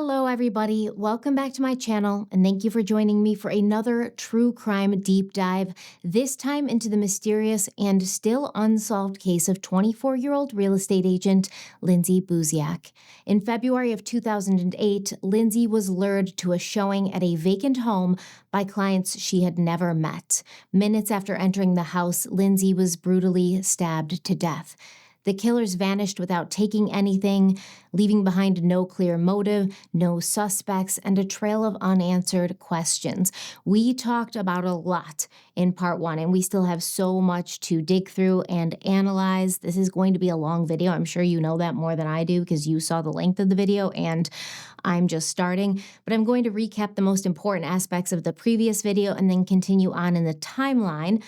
Hello, everybody. Welcome back to my channel, and thank you for joining me for another true crime deep dive, this time into the mysterious and still unsolved case of 24-year-old real estate agent Lindsay Buziak. In February of 2008, Lindsay was lured to a showing at a vacant home by clients she had never met. Minutes after entering the house, Lindsay was brutally stabbed to death. The killers vanished without taking anything, leaving behind no clear motive, no suspects, and a trail of unanswered questions. We talked about a lot in part one, and we still have so much to dig through and analyze. This is going to be a long video. I'm sure you know that more than I do because you saw the length of the video, and I'm just starting. But I'm going to recap the most important aspects of the previous video and then continue on in the timeline.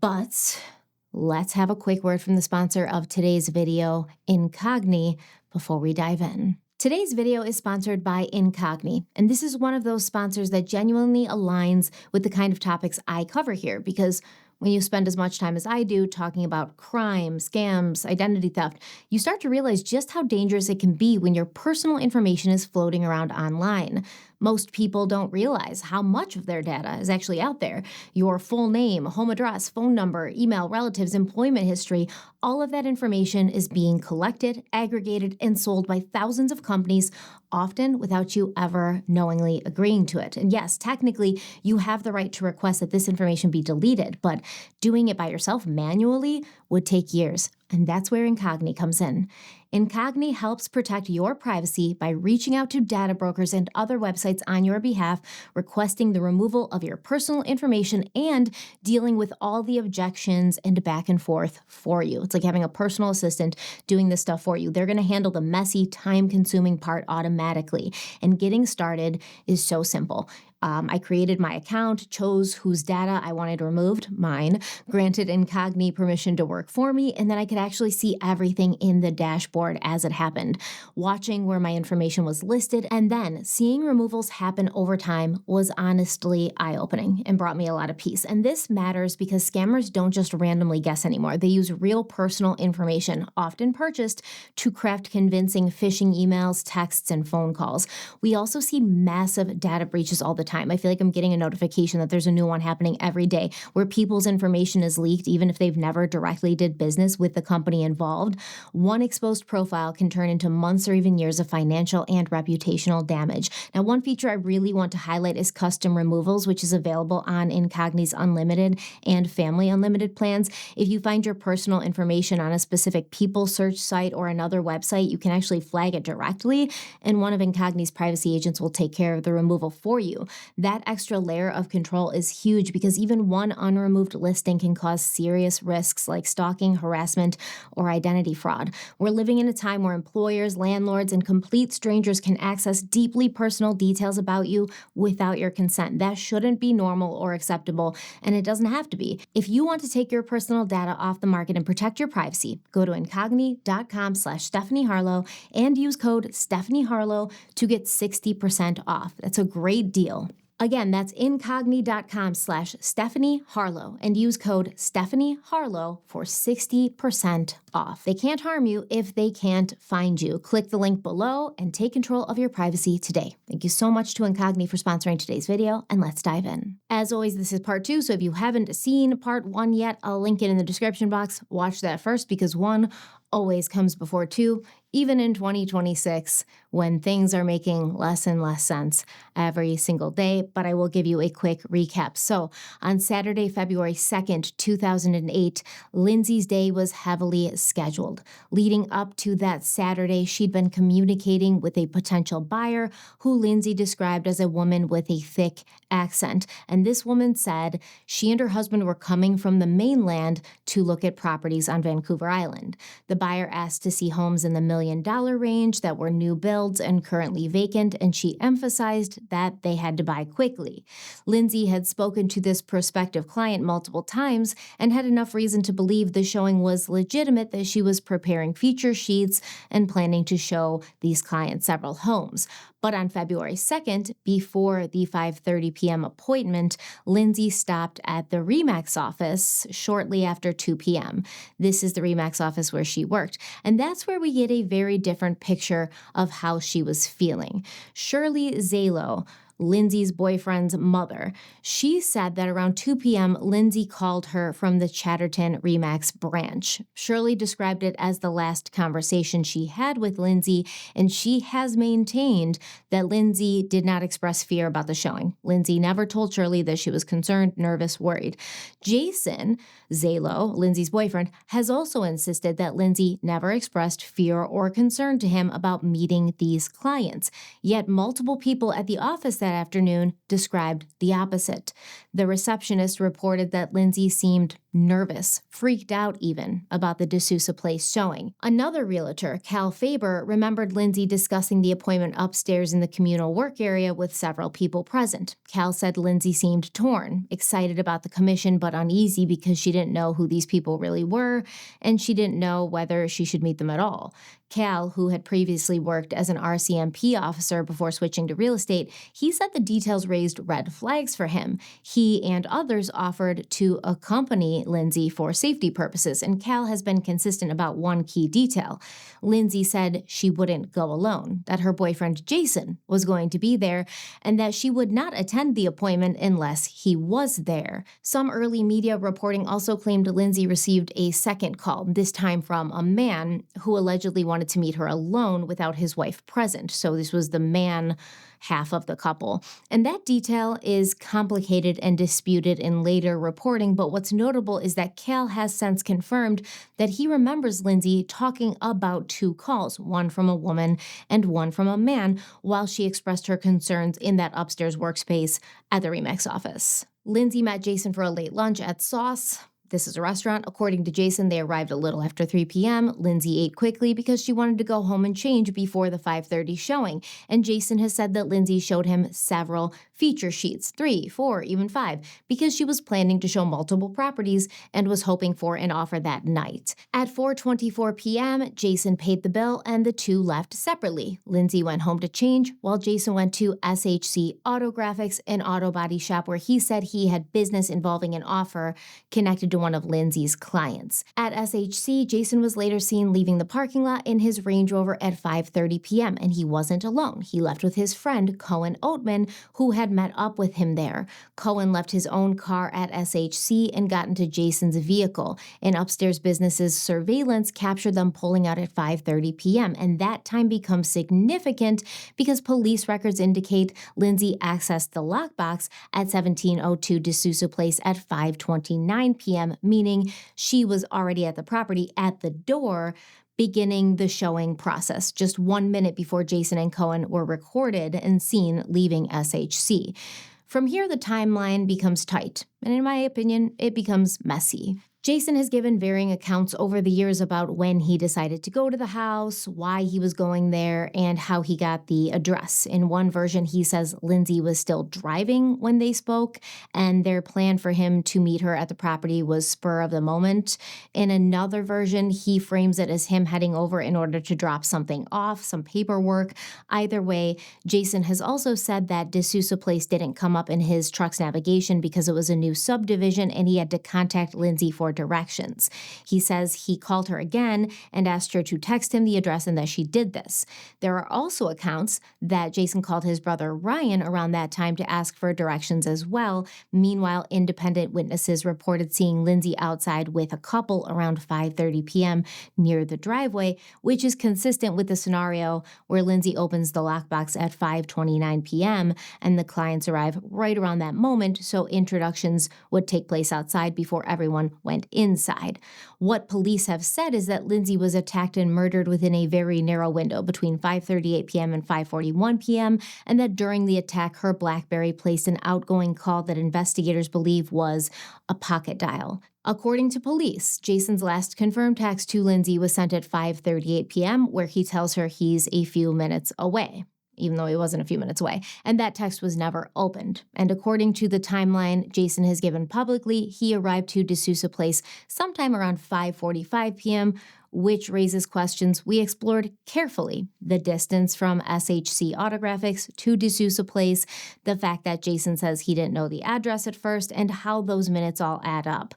But let's have a quick word from the sponsor of today's video, Incogni, before we dive in. Today's video is sponsored by Incogni, and this is one of those sponsors that genuinely aligns with the kind of topics I cover here, because when you spend as much time as I do talking about crime, scams, identity theft, you start to realize just how dangerous it can be when your personal information is floating around online. Most people don't realize how much of their data is actually out there. Your full name, home address, phone number, email, relatives, employment history, all of that information is being collected, aggregated, and sold by thousands of companies, often without you ever knowingly agreeing to it. And yes, technically, you have the right to request that this information be deleted, but doing it by yourself manually would take years. And that's where Incogni comes in. Incogni helps protect your privacy by reaching out to data brokers and other websites on your behalf, requesting the removal of your personal information and dealing with all the objections and back and forth for you. It's like having a personal assistant doing this stuff for you. They're going to handle the messy, time-consuming part automatically. And getting started is so simple. I created my account, chose whose data I wanted removed, mine, granted Incogni permission to work for me, and then I could actually see everything in the dashboard as it happened, watching where my information was listed, and then seeing removals happen over time was honestly eye-opening and brought me a lot of peace. And this matters because scammers don't just randomly guess anymore. They use real personal information, often purchased, to craft convincing phishing emails, texts, and phone calls. We also see massive data breaches all the time. I feel like I'm getting a notification that there's a new one happening every day where people's information is leaked even if they've never directly did business with the company involved. One exposed profile can turn into months or even years of financial and reputational damage. Now, one feature I really want to highlight is custom removals, which is available on Incogni's Unlimited and Family Unlimited plans. If you find your personal information on a specific people search site or another website, you can actually flag it directly, and one of Incogni's privacy agents will take care of the removal for you. That extra layer of control is huge because even one unremoved listing can cause serious risks like stalking, harassment, or identity fraud. We're living in a time where employers, landlords, and complete strangers can access deeply personal details about you without your consent. That shouldn't be normal or acceptable, and it doesn't have to be. If you want to take your personal data off the market and protect your privacy, go to incogni.com/stephanieharlowe and use code stephanieharlowe to get 60% off. That's a great deal. Again, that's incogni.com/stephanieharlowe and use code stephanieharlowe for 60% off. They can't harm you if they can't find you. Click the link below and take control of your privacy today. Thank you so much to Incogni for sponsoring today's video, and let's dive in. As always, this is part 2, so if you haven't seen part 1 yet, I'll link it in the description box. Watch that first because 1 always comes before 2, even in 2026 when things are making less and less sense every single day, but I will give you a quick recap. So on Saturday, February 2nd, 2008, Lindsay's day was heavily scheduled. Leading up to that Saturday, she'd been communicating with a potential buyer who Lindsay described as a woman with a thick accent. And this woman said she and her husband were coming from the mainland to look at properties on Vancouver Island. The buyer asked to see homes in the $1 million range that were new builds and currently vacant, and she emphasized that they had to buy quickly. Lindsay had spoken to this prospective client multiple times and had enough reason to believe the showing was legitimate that she was preparing feature sheets and planning to show these clients several homes. But on February 2nd, before the 5:30 p.m. appointment, Lindsay stopped at the Remax office shortly after 2 p.m. This is the Remax office where she worked, and that's where we get a very different picture of how she was feeling. Shirley Zalo, Lindsay's boyfriend's mother, she said that around 2 p.m., Lindsay called her from the Chatterton Remax branch. Shirley described it as the last conversation she had with Lindsay, and she has maintained that Lindsay did not express fear about the showing. Lindsay never told Shirley that she was concerned, nervous, worried. Jason Zalo, Lindsay's boyfriend, has also insisted that Lindsay never expressed fear or concern to him about meeting these clients. Yet multiple people at the office that afternoon described the opposite. The receptionist reported that Lindsay seemed nervous, freaked out even, about the D'Souza Place showing. Another realtor, Cal Faber, remembered Lindsay discussing the appointment upstairs in the communal work area with several people present. Cal said Lindsay seemed torn, excited about the commission but uneasy because she didn't know who these people really were, and she didn't know whether she should meet them at all. Cal, who had previously worked as an RCMP officer before switching to real estate, he said the details raised red flags for him. He and others offered to accompany Lindsay for safety purposes, and Cal has been consistent about one key detail. Lindsay said she wouldn't go alone, that her boyfriend Jason was going to be there, and that she would not attend the appointment unless he was there. Some early media reporting also claimed Lindsay received a second call, this time from a man who allegedly wanted to meet her alone without his wife present. So this was the man half of the couple. And that detail is complicated and disputed in later reporting, but what's notable is that Cal has since confirmed that he remembers Lindsay talking about two calls, one from a woman and one from a man, while she expressed her concerns in that upstairs workspace at the Remax office. Lindsay met Jason for a late lunch at Sauce. This is a restaurant. According to Jason, they arrived a little after 3 p.m. Lindsay ate quickly because she wanted to go home and change before the 5:30 showing. And Jason has said that Lindsay showed him several feature sheets, 3, 4, even 5, because she was planning to show multiple properties and was hoping for an offer that night. At 4:24 p.m., Jason paid the bill and the two left separately. Lindsay went home to change while Jason went to SHC Auto Graphics, an auto body shop where he said he had business involving an offer connected to one of Lindsay's clients. At SHC, Jason was later seen leaving the parking lot in his Range Rover at 5:30 p.m., and he wasn't alone. He left with his friend, Cohen Oatman, who had met up with him there. Cohen left his own car at SHC and got into Jason's vehicle. An upstairs business's surveillance captured them pulling out at 5:30 p.m., and that time becomes significant because police records indicate Lindsay accessed the lockbox at 1702 D'Souza Place at 5:29 p.m., meaning she was already at the property at the door, beginning the showing process, just 1 minute before Jason and Cohen were recorded and seen leaving SHC. From here, the timeline becomes tight, and in my opinion, it becomes messy. Jason has given varying accounts over the years about when he decided to go to the house, why he was going there, and how he got the address. In one version, he says Lindsay was still driving when they spoke, and their plan for him to meet her at the property was spur of the moment. In another version, he frames it as him heading over in order to drop something off, some paperwork. Either way, Jason has also said that D'Souza Place didn't come up in his truck's navigation because it was a new subdivision and he had to contact Lindsay for directions. He says he called her again and asked her to text him the address and that she did this. There are also accounts that Jason called his brother Ryan around that time to ask for directions as well. Meanwhile, independent witnesses reported seeing Lindsay outside with a couple around 5:30 p.m. near the driveway, which is consistent with the scenario where Lindsay opens the lockbox at 5:29 p.m. and the clients arrive right around that moment, so introductions would take place outside before everyone went inside. What police have said is that Lindsay was attacked and murdered within a very narrow window between 5:38 p.m. and 5:41 p.m., and that during the attack, her BlackBerry placed an outgoing call that investigators believe was a pocket dial. According to police, Jason's last confirmed text to Lindsay was sent at 5:38 p.m., where he tells her he's a few minutes away, even though he wasn't a few minutes away, and that text was never opened. And according to the timeline Jason has given publicly, he arrived to D'Souza Place sometime around 5:45 p.m., which raises questions we explored carefully. The distance from SHC Autographics to D'Souza Place, the fact that Jason says he didn't know the address at first, and how those minutes all add up.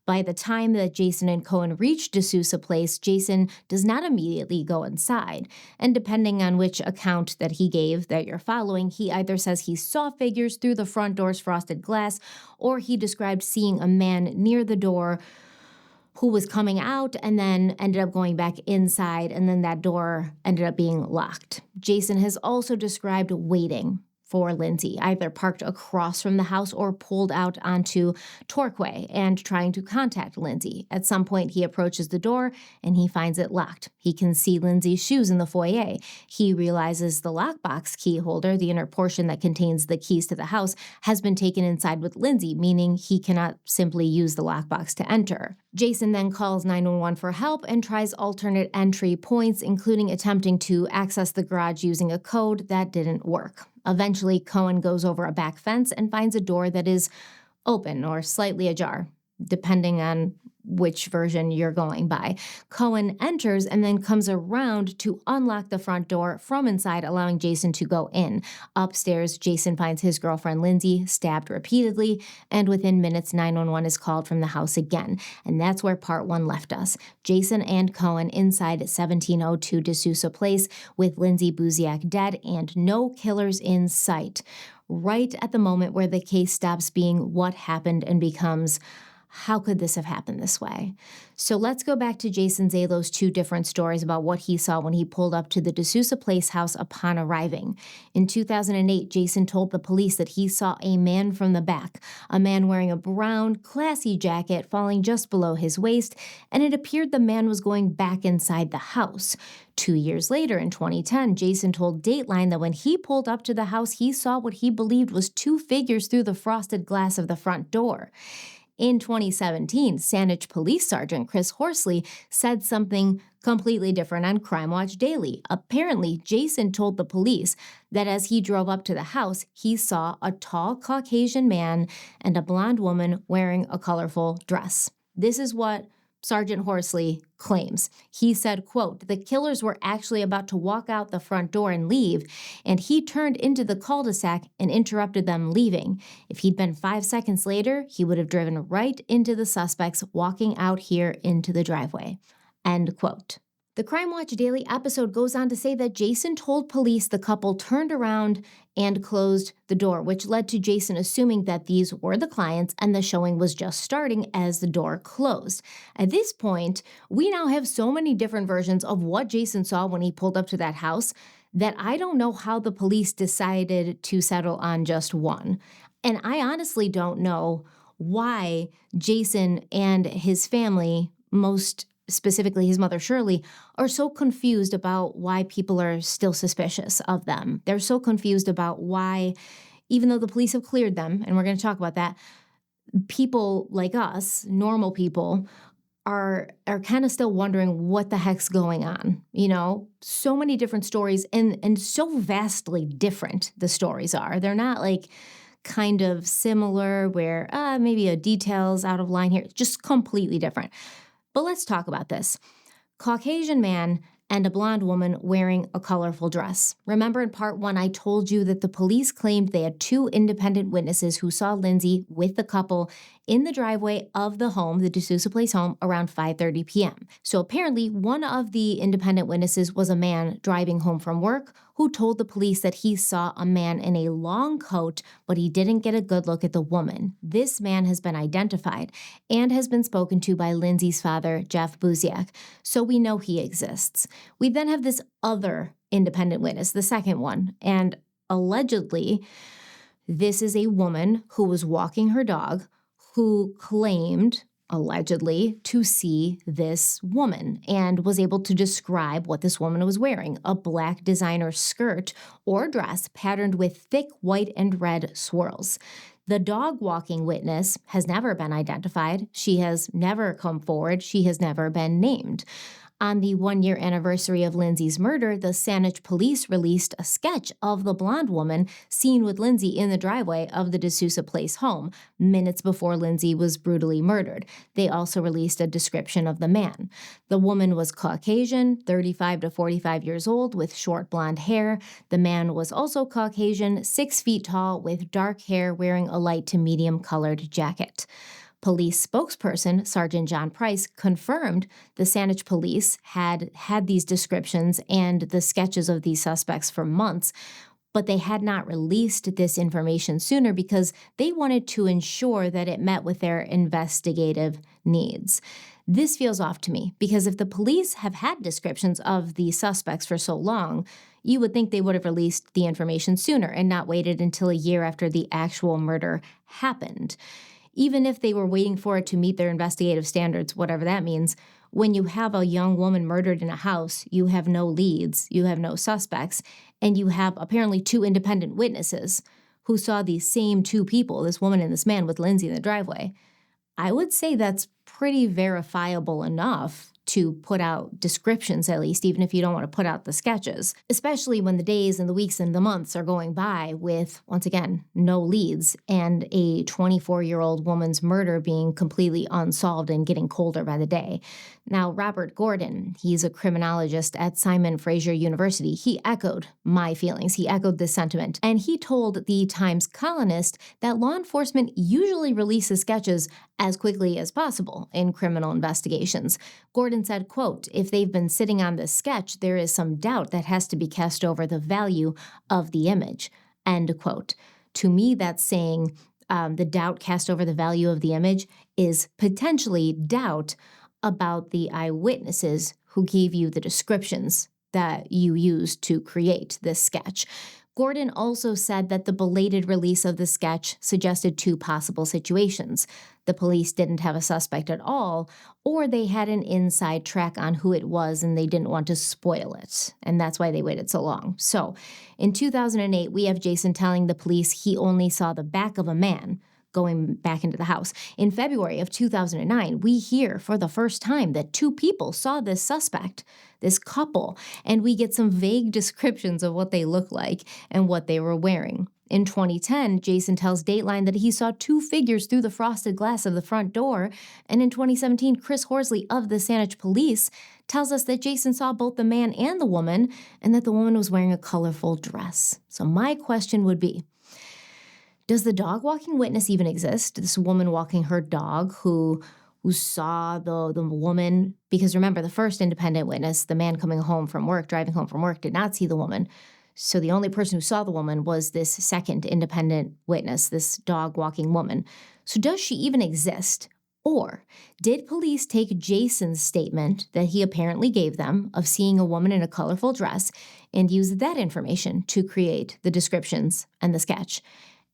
By the time that Jason and Cohen reach D'Souza Place, Jason does not immediately go inside. And depending on which account that he gave that you're following, he either says he saw figures through the front door's frosted glass, or he described seeing a man near the door who was coming out and then ended up going back inside, and then that door ended up being locked. Jason has also described waiting for Lindsay, either parked across from the house or pulled out onto Torquay and trying to contact Lindsay. At some point, he approaches the door and he finds it locked. He can see Lindsay's shoes in the foyer. He realizes the lockbox key holder, the inner portion that contains the keys to the house, has been taken inside with Lindsay, meaning he cannot simply use the lockbox to enter. Jason then calls 911 for help and tries alternate entry points, including attempting to access the garage using a code that didn't work. Eventually, Cohen goes over a back fence and finds a door that is open or slightly ajar, depending on which version you're going by. Cohen enters and then comes around to unlock the front door from inside, allowing Jason to go in. Upstairs, Jason finds his girlfriend Lindsay stabbed repeatedly, and within minutes, 911 is called from the house again. And that's where part one left us. Jason and Cohen inside 1702 D'Souza Place with Lindsay Buziak dead and no killers in sight. Right at the moment where the case stops being what happened and becomes, how could this have happened this way? So let's go back to Jason Zalo's two different stories about what he saw when he pulled up to the D'Souza Place house upon arriving. In 2008, Jason told the police that he saw a man from the back, a man wearing a brown, classy jacket falling just below his waist, and it appeared the man was going back inside the house. 2 years later, in 2010, Jason told Dateline that when he pulled up to the house, he saw what he believed was two figures through the frosted glass of the front door. In 2017, Saanich Police Sergeant Chris Horsley said something completely different on Crime Watch Daily. Apparently, Jason told the police that as he drove up to the house, he saw a tall Caucasian man and a blonde woman wearing a colorful dress. This is what Sergeant Horsley claims. He said, quote, "The killers were actually about to walk out the front door and leave, and he turned into the cul-de-sac and interrupted them leaving. If he'd been 5 seconds later, he would have driven right into the suspects walking out here into the driveway." End quote. The Crime Watch Daily episode goes on to say that Jason told police the couple turned around and closed the door, which led to Jason assuming that these were the clients and the showing was just starting as the door closed. At this point, we now have so many different versions of what Jason saw when he pulled up to that house that I don't know how the police decided to settle on just one. And I honestly don't know why Jason and his family, most specifically his mother Shirley, are so confused about why people are still suspicious of them. They're so confused about why, even though the police have cleared them, and we're going to talk about that, people like us, normal people, are kind of still wondering what the heck's going on. You know, so many different stories and so vastly different the stories are. They're not like kind of similar where maybe a detail's out of line here, just completely different. But let's talk about this. Caucasian man and a blonde woman wearing a colorful dress. Remember in part one, I told you that the police claimed they had two independent witnesses who saw Lindsay with the couple in the driveway of the home, the D'Souza Place home, around 5:30 p.m. So apparently one of the independent witnesses was a man driving home from work who told the police that he saw a man in a long coat, but he didn't get a good look at the woman. This man has been identified and has been spoken to by Lindsay's father, Jeff Buziak, so we know he exists. We then have this other independent witness, the second one, and allegedly this is a woman who was walking her dog who claimed, allegedly, to see this woman and was able to describe what this woman was wearing, a black designer skirt or dress patterned with thick white and red swirls. The dog walking witness has never been identified. She has never come forward. She has never been named. On the 1-year anniversary of Lindsay's murder, the Saanich police released a sketch of the blonde woman seen with Lindsay in the driveway of the D'Souza Place home, minutes before Lindsay was brutally murdered. They also released a description of the man. The woman was Caucasian, 35 to 45 years old, with short blonde hair. The man was also Caucasian, 6 feet tall, with dark hair, wearing a light to medium-colored jacket. Police spokesperson Sergeant John Price confirmed the Saanich police had these descriptions and the sketches of these suspects for months, but they had not released this information sooner because they wanted to ensure that it met with their investigative needs. This feels off to me because if the police have had descriptions of the suspects for so long, you would think they would have released the information sooner and not waited until a year after the actual murder happened. Even if they were waiting for it to meet their investigative standards, whatever that means, when you have a young woman murdered in a house, you have no leads, you have no suspects, and you have apparently 2 independent witnesses who saw these same 2 people, this woman and this man with Lindsay in the driveway. I would say that's pretty verifiable enough to put out descriptions, at least, even if you don't want to put out the sketches, especially when the days and the weeks and the months are going by with, once again, no leads and a 24-year-old woman's murder being completely unsolved and getting colder by the day. Now, Robert Gordon, he's a criminologist at Simon Fraser University. He echoed my feelings. He echoed this sentiment. And he told the Times columnist that law enforcement usually releases sketches as quickly as possible in criminal investigations. Gordon said, quote, "If they've been sitting on this sketch, there is some doubt that has to be cast over the value of the image," end quote. To me, that's saying the doubt cast over the value of the image is potentially doubt about the eyewitnesses who gave you the descriptions that you used to create this sketch. Gordon also said that the belated release of the sketch suggested 2 possible situations. The police didn't have a suspect at all, or they had an inside track on who it was and they didn't want to spoil it, and that's why they waited so long. So, in 2008, we have Jason telling the police he only saw the back of a man going back into the house. In February of 2009, we hear for the first time that 2 people saw this suspect, this couple, and we get some vague descriptions of what they look like and what they were wearing. In 2010, Jason tells Dateline that he saw 2 figures through the frosted glass of the front door, and in 2017, Chris Horsley of the Saanich Police tells us that Jason saw both the man and the woman, and that the woman was wearing a colorful dress. So my question would be, does the dog walking witness even exist? This woman walking her dog who saw the woman, because remember, the first independent witness, the man driving home from work, did not see the woman. So the only person who saw the woman was this second independent witness, this dog walking woman. So does she even exist? Or did police take Jason's statement that he apparently gave them of seeing a woman in a colorful dress and use that information to create the descriptions and the sketch?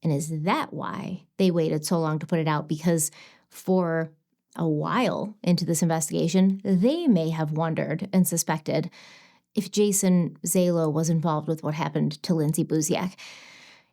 And is that why they waited so long to put it out? Because for a while into this investigation, they may have wondered and suspected if Jason Zalo was involved with what happened to Lindsay Buziak.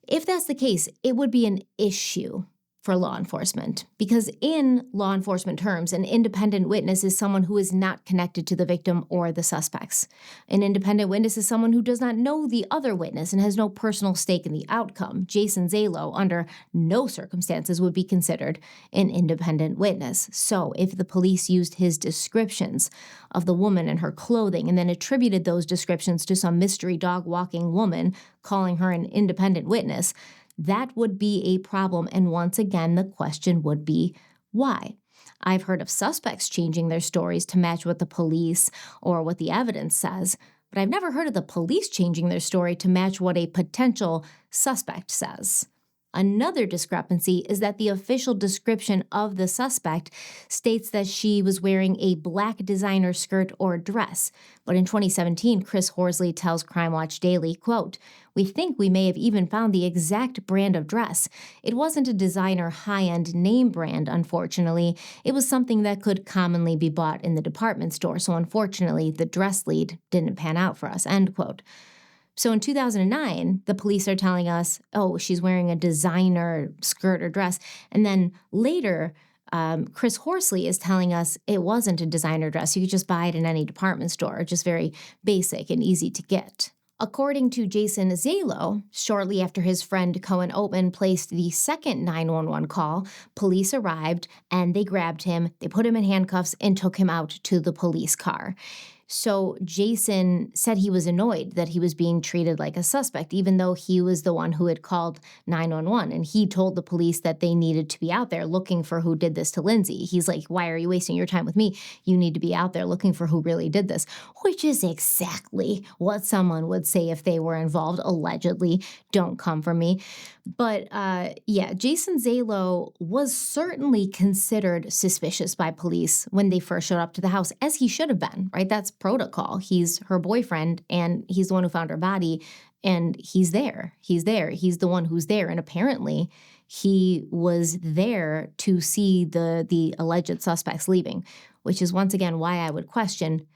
If that's the case, it would be an issue for law enforcement, because in law enforcement terms, an independent witness is someone who is not connected to the victim or the suspects. An independent witness is someone who does not know the other witness and has no personal stake in the outcome. Jason Zalo, under no circumstances, would be considered an independent witness. So if the police used his descriptions of the woman and her clothing and then attributed those descriptions to some mystery dog-walking woman, calling her an independent witness, that would be a problem, and once again, the question would be, why? I've heard of suspects changing their stories to match what the police or what the evidence says, but I've never heard of the police changing their story to match what a potential suspect says. Another discrepancy is that the official description of the suspect states that she was wearing a black designer skirt or dress. But in 2017, Chris Horsley tells Crime Watch Daily, quote, "We think we may have even found the exact brand of dress. It wasn't a designer high-end name brand, unfortunately. It was something that could commonly be bought in the department store, so unfortunately the dress lead didn't pan out for us," end quote. So in 2009, the police are telling us, oh, she's wearing a designer skirt or dress. And then later, Chris Horsley is telling us it wasn't a designer dress. You could just buy it in any department store, just very basic and easy to get. According to Jason Zalo, shortly after his friend Cohen Oatman placed the second 911 call, police arrived and they grabbed him, they put him in handcuffs and took him out to the police car. So Jason said he was annoyed that he was being treated like a suspect, even though he was the one who had called 911. And he told the police that they needed to be out there looking for who did this to Lindsay. He's like, why are you wasting your time with me? You need to be out there looking for who really did this, which is exactly what someone would say if they were involved, allegedly. Don't come for me. But yeah, Jason Zalo was certainly considered suspicious by police when they first showed up to the house, as he should have been, right? That's protocol. He's her boyfriend, and he's the one who found her body, and he's there. He's there. He's the one who's there. And apparently he was there to see the alleged suspects leaving, which is once again why I would question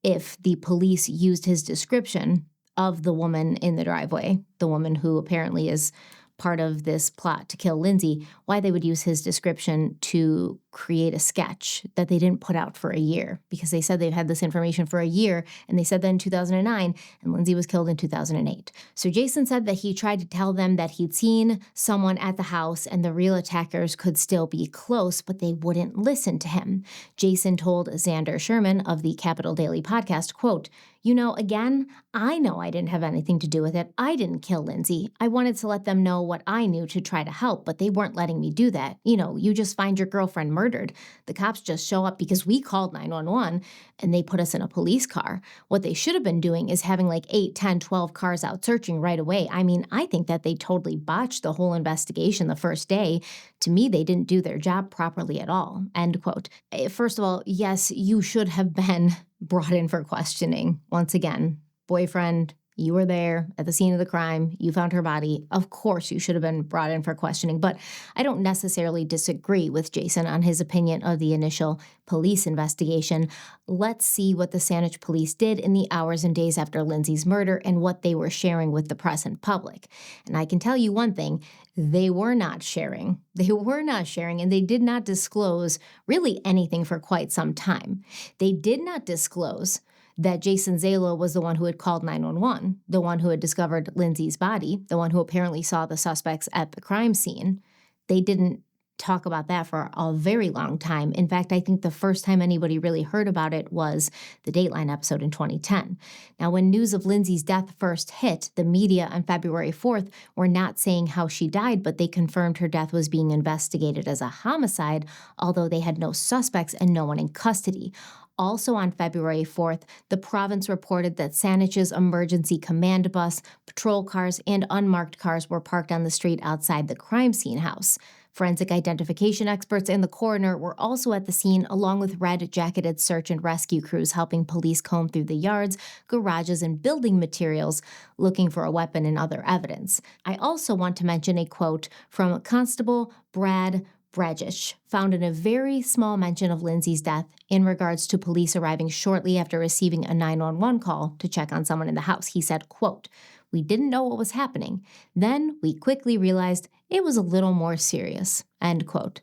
if the police used his description of the woman in the driveway, the woman who apparently is part of this plot to kill Lindsay, why they would use his description to create a sketch that they didn't put out for a year, because they said they've had this information for a year, and they said that in 2009, and Lindsay was killed in 2008. So Jason said that he tried to tell them that he'd seen someone at the house and the real attackers could still be close, but they wouldn't listen to him. Jason told Xander Sherman of the Capital Daily podcast, quote, "You know, again, I know I didn't have anything to do with it. I didn't kill Lindsay. I wanted to let them know what I knew to try to help, but they weren't letting me do that. You know, you just find your girlfriend murdered. The cops just show up because we called 911 and they put us in a police car. What they should have been doing is having like 8, 10, 12 cars out searching right away. I mean, I think that they totally botched the whole investigation the first day. To me, they didn't do their job properly at all." End quote. First of all, yes, you should have been brought in for questioning. Once again, boyfriend, you were there at the scene of the crime. You found her body. Of course, you should have been brought in for questioning. But I don't necessarily disagree with Jason on his opinion of the initial police investigation. Let's see what the Saanich police did in the hours and days after Lindsay's murder and what they were sharing with the press and public. And I can tell you one thing, they were not sharing. They were not sharing, and they did not disclose really anything for quite some time. They did not disclose that Jason Zalo was the one who had called 911, the one who had discovered Lindsay's body, the one who apparently saw the suspects at the crime scene. They didn't talk about that for a very long time. In fact, I think the first time anybody really heard about it was the Dateline episode in 2010. Now, when news of Lindsay's death first hit, the media on February 4th were not saying how she died, but they confirmed her death was being investigated as a homicide, although they had no suspects and no one in custody. Also on February 4th, the province reported that Saanich's emergency command bus, patrol cars, and unmarked cars were parked on the street outside the crime scene house. Forensic identification experts and the coroner were also at the scene, along with red-jacketed search and rescue crews helping police comb through the yards, garages, and building materials, looking for a weapon and other evidence. I also want to mention a quote from Constable Brad Brajic, found in a very small mention of Lindsay's death in regards to police arriving shortly after receiving a 911 call to check on someone in the house. He said, quote, "We didn't know what was happening. Then we quickly realized it was a little more serious." End quote.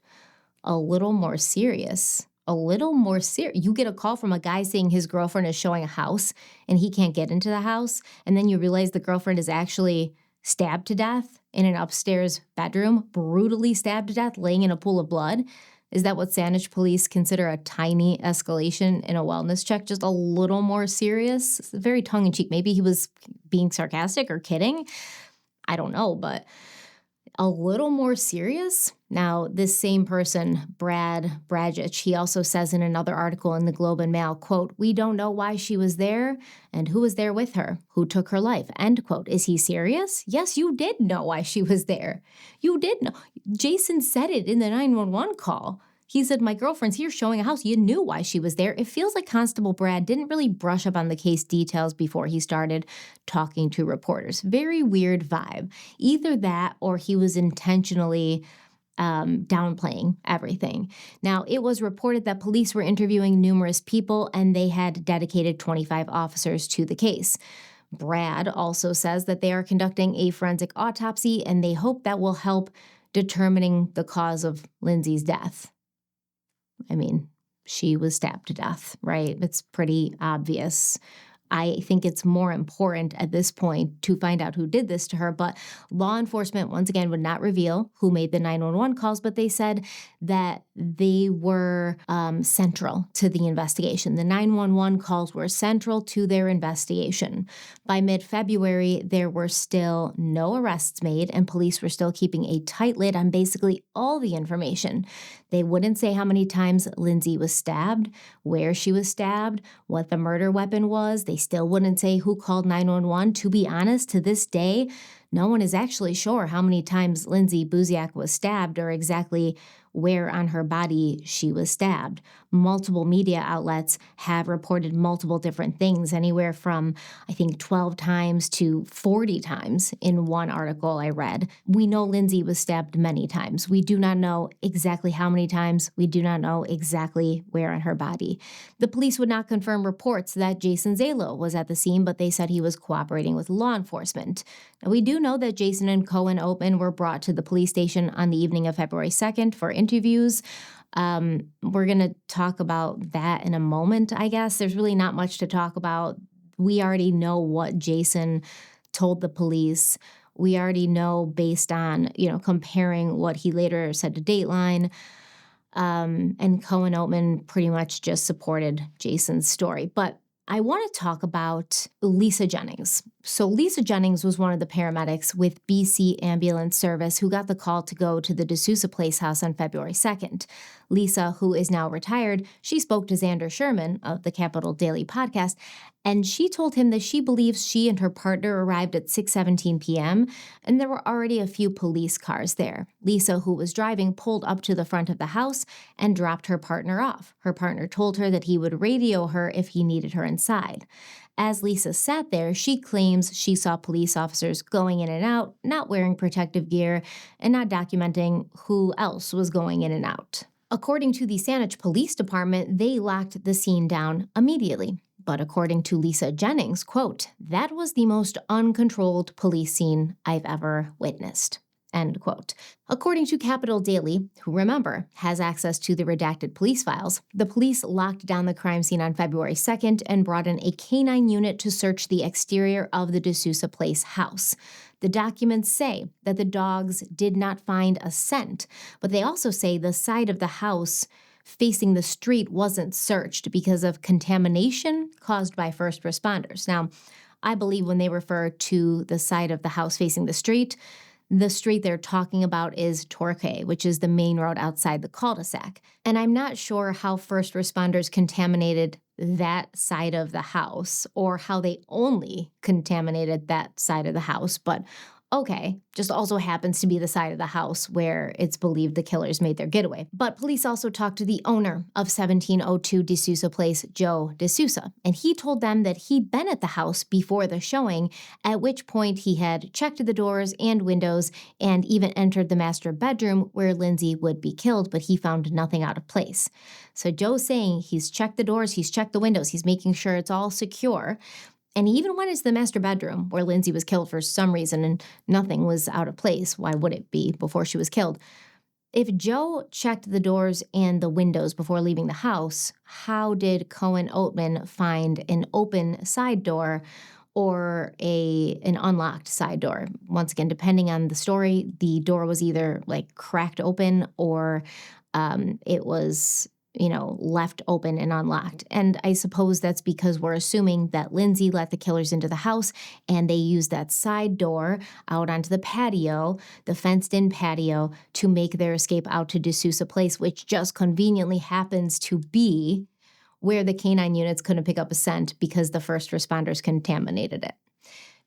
A little more serious. A little more serious. You get a call from a guy saying his girlfriend is showing a house and he can't get into the house, and then you realize the girlfriend is actually stabbed to death in an upstairs bedroom, brutally stabbed to death, laying in a pool of blood. Is that what Saanich police consider a tiny escalation in a wellness check? Just a little more serious? It's very tongue-in-cheek. Maybe he was being sarcastic or kidding. I don't know, but a little more serious? Now, this same person, Brad Brajic, he also says in another article in the Globe and Mail, quote, "We don't know why she was there and who was there with her, who took her life," end quote. Is he serious? Yes, you did know why she was there. You did know. Jason said it in the 911 call. He said, "My girlfriend's here showing a house." You knew why she was there. It feels like Constable Brad didn't really brush up on the case details before he started talking to reporters. Very weird vibe. Either that or he was intentionally downplaying everything. Now, it was reported that police were interviewing numerous people and they had dedicated 25 officers to the case. Brad also says that they are conducting a forensic autopsy and they hope that will help determining the cause of Lindsay's death. I mean, she was stabbed to death, right? It's pretty obvious. I think it's more important at this point to find out who did this to her, but law enforcement, once again, would not reveal who made the 911 calls, but they said that they were central to the investigation. The 911 calls were central to their investigation. By mid-February, there were still no arrests made, and police were still keeping a tight lid on basically all the information. They wouldn't say how many times Lindsay was stabbed, where she was stabbed, what the murder weapon was. They still wouldn't say who called 911. To be honest, to this day, no one is actually sure how many times Lindsay Buziak was stabbed or exactly where on her body she was stabbed. Multiple media outlets have reported multiple different things, anywhere from, I think, 12 times to 40 times in one article I read. We know Lindsay was stabbed many times. We do not know exactly how many times. We do not know exactly where on her body. The police would not confirm reports that Jason Zalo was at the scene, but they said he was cooperating with law enforcement. Now, we do know that Jason and Cohen Oatman were brought to the police station on the evening of February 2nd for interviews. We're going to talk about that in a moment, I guess. There's really not much to talk about. We already know what Jason told the police. We already know based on, comparing what he later said to Dateline. And Cohen Oatman pretty much just supported Jason's story. But I want to talk about Lisa Jennings. So Lisa Jennings was one of the paramedics with BC Ambulance Service who got the call to go to the D'Souza Place house on February 2nd. Lisa, who is now retired, she spoke to Xander Sherman of the Capital Daily podcast, and she told him that she believes she and her partner arrived at 6:17 p.m., and there were already a few police cars there. Lisa, who was driving, pulled up to the front of the house and dropped her partner off. Her partner told her that he would radio her if he needed her inside. As Lisa sat there, she claims she saw police officers going in and out, not wearing protective gear, and not documenting who else was going in and out. According to the Saanich Police Department, they locked the scene down immediately. But according to Lisa Jennings, quote, "That was the most uncontrolled police scene I've ever witnessed." End quote. According to Capital Daily, who, remember, has access to the redacted police files, the police locked down the crime scene on February 2nd and brought in a canine unit to search the exterior of the D'Souza Place house. The documents say that the dogs did not find a scent, but they also say the side of the house facing the street wasn't searched because of contamination caused by first responders. Now, I believe when they refer to the side of the house facing the street they're talking about is Torquay, which is the main road outside the cul-de-sac. And I'm not sure how first responders contaminated that side of the house or how they only contaminated that side of the house, but okay, just also happens to be the side of the house where it's believed the killers made their getaway. But police also talked to the owner of 1702 D'Souza Place, Joe D'Souza, and he told them that he'd been at the house before the showing, at which point he had checked the doors and windows and even entered the master bedroom where Lindsay would be killed, but he found nothing out of place. So Joe's saying he's checked the doors, he's checked the windows, he's making sure it's all secure. And he even went into the master bedroom where Lindsay was killed for some reason and nothing was out of place. Why would it be before she was killed? If Joe checked the doors and the windows before leaving the house, how did Cohen Oatman find an open side door or an unlocked side door? Once again, depending on the story, the door was either cracked open or it was left open and unlocked. And I suppose that's because we're assuming that Lindsay let the killers into the house and they used that side door out onto the patio, the fenced-in patio, to make their escape out to D'Souza Place, which just conveniently happens to be where the canine units couldn't pick up a scent because the first responders contaminated it.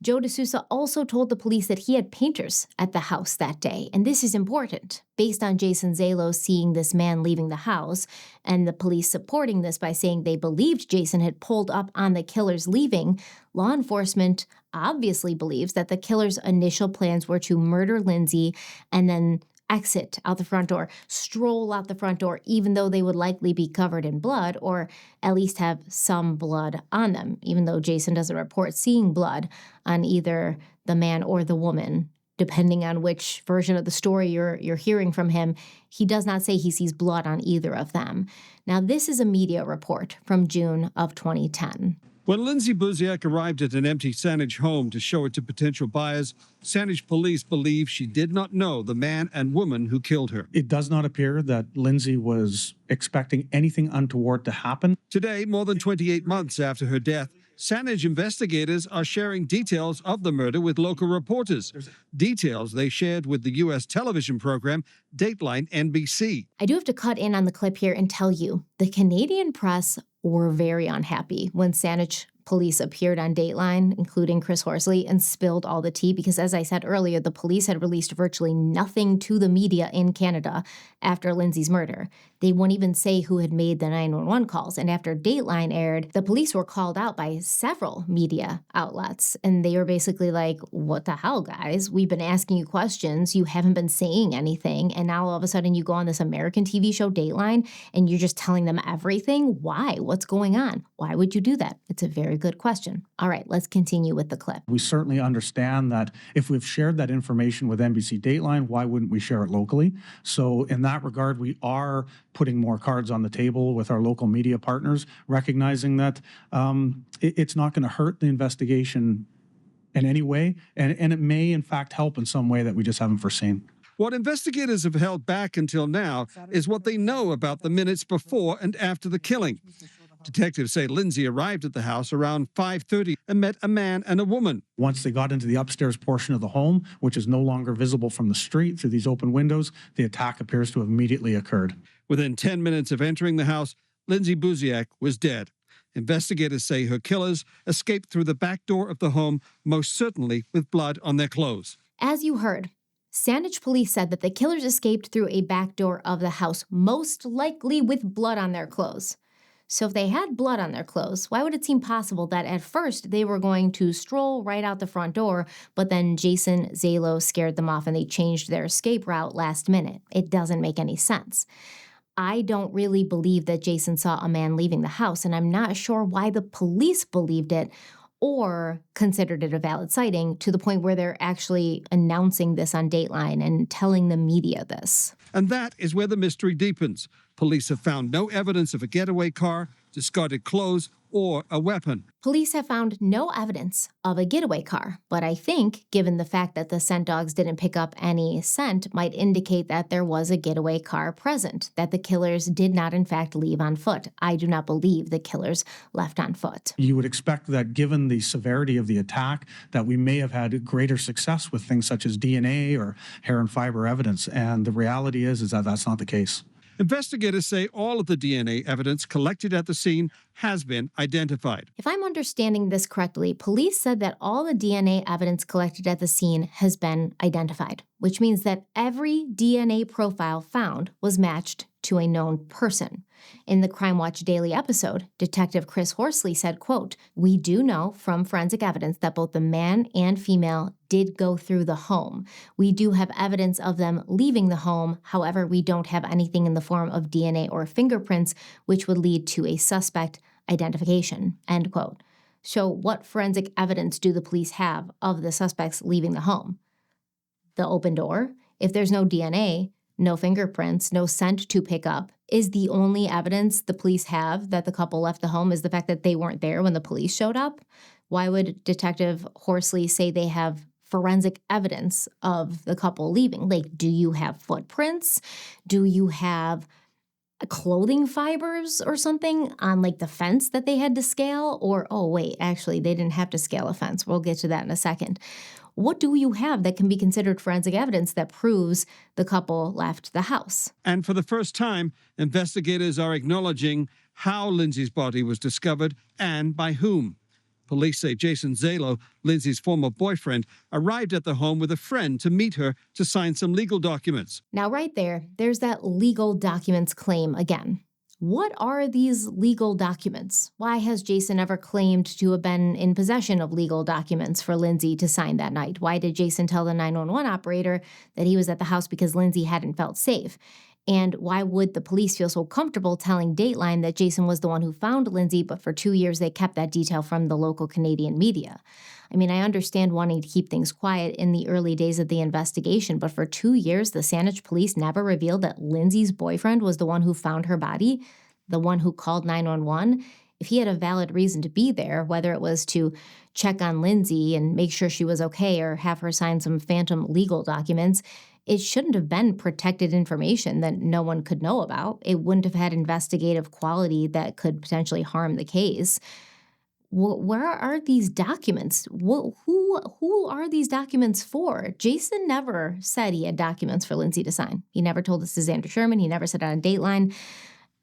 Joe D'Souza also told the police that he had painters at the house that day, and this is important. Based on Jason Zalo seeing this man leaving the house, and the police supporting this by saying they believed Jason had pulled up on the killers leaving, law enforcement obviously believes that the killers' initial plans were to murder Lindsay and then exit out the front door, stroll out the front door, even though they would likely be covered in blood or at least have some blood on them, even though Jason doesn't report seeing blood on either the man or the woman depending on which version of the story you're hearing from him, he does not say he sees blood on either of them. Now, this is a media report from June of 2010. When Lindsay Buziak arrived at an empty Saanich home to show it to potential buyers, Saanich police believe she did not know the man and woman who killed her. It does not appear that Lindsay was expecting anything untoward to happen. Today, more than 28 months after her death, Saanich investigators are sharing details of the murder with local reporters, details they shared with the U.S. television program Dateline NBC. I do have to cut in on the clip here and tell you, the Canadian press were very unhappy when Saanich police appeared on Dateline, including Chris Horsley, and spilled all the tea because, as I said earlier, the police had released virtually nothing to the media in Canada after Lindsay's murder. They wouldn't even say who had made the 911 calls. And after Dateline aired, the police were called out by several media outlets. And they were basically like, what the hell, guys? We've been asking you questions. You haven't been saying anything. And now all of a sudden you go on this American TV show, Dateline, and you're just telling them everything? Why? What's going on? Why would you do that? It's a very good question. All right, let's continue with the clip. We certainly understand that if we've shared that information with NBC Dateline, why wouldn't we share it locally? So in that regard, we are putting more cards on the table with our local media partners, recognizing that it's not going to hurt the investigation in any way, and it may in fact help in some way that we just haven't foreseen. What investigators have held back until now is what they know about the minutes before and after the killing. Detectives say Lindsay arrived at the house around 5:30 and met a man and a woman. Once they got into the upstairs portion of the home, which is no longer visible from the street through these open windows, the attack appears to have immediately occurred. Within 10 minutes of entering the house, Lindsay Buziak was dead. Investigators say her killers escaped through the back door of the home, most certainly with blood on their clothes. As you heard, Saanich police said that the killers escaped through a back door of the house, most likely with blood on their clothes. So if they had blood on their clothes, why would it seem possible that at first they were going to stroll right out the front door, but then Jason Zalo scared them off and they changed their escape route last minute? It doesn't make any sense. I don't really believe that Jason saw a man leaving the house, and I'm not sure why the police believed it or considered it a valid sighting to the point where they're actually announcing this on Dateline and telling the media this. And that is where the mystery deepens. Police have found no evidence of a getaway car, discarded clothes, or a weapon. Police have found no evidence of a getaway car, but I think, given the fact that the scent dogs didn't pick up any scent, might indicate that there was a getaway car present, that the killers did not in fact leave on foot. I do not believe the killers left on foot. You would expect that given the severity of the attack, that we may have had greater success with things such as DNA or hair and fiber evidence, and the reality is that that's not the case. Investigators say all of the DNA evidence collected at the scene has been identified. If I'm understanding this correctly, police said that all the DNA evidence collected at the scene has been identified, which means that every DNA profile found was matched to a known person. In the Crime Watch Daily episode, Detective Chris Horsley said, quote, "We do know from forensic evidence that both the man and female did go through the home. We do have evidence of them leaving the home. However, we don't have anything in the form of DNA or fingerprints, which would lead to a suspect identification," end quote. So what forensic evidence do the police have of the suspects leaving the home? The open door? If there's no DNA, no fingerprints, no scent to pick up, is the only evidence the police have that the couple left the home is the fact that they weren't there when the police showed up? Why would Detective Horsley say they have forensic evidence of the couple leaving? Like, do you have footprints? Do you have clothing fibers or something on like the fence that they had to scale? Or, oh wait, actually they didn't have to scale a fence. We'll get to that in a second. What do you have that can be considered forensic evidence that proves the couple left the house? And for the first time, investigators are acknowledging how Lindsay's body was discovered and by whom. Police say Jason Zalo, Lindsay's former boyfriend, arrived at the home with a friend to meet her to sign some legal documents. Now right there's that legal documents claim again. What are these legal documents? Why has Jason ever claimed to have been in possession of legal documents for Lindsay to sign that night? Why did Jason tell the 911 operator that he was at the house because Lindsay hadn't felt safe? And why would the police feel so comfortable telling Dateline that Jason was the one who found Lindsay, but for 2 years they kept that detail from the local Canadian media? I mean, I understand wanting to keep things quiet in the early days of the investigation, but for 2 years, the Saanich police never revealed that Lindsay's boyfriend was the one who found her body, the one who called 911. If he had a valid reason to be there, whether it was to check on Lindsay and make sure she was okay or have her sign some phantom legal documents, it shouldn't have been protected information that no one could know about. It wouldn't have had investigative quality that could potentially harm the case. Where are these documents? Who are these documents for? Jason never said he had documents for Lindsay to sign. He never told this to Xander Sherman. He never said it on Dateline.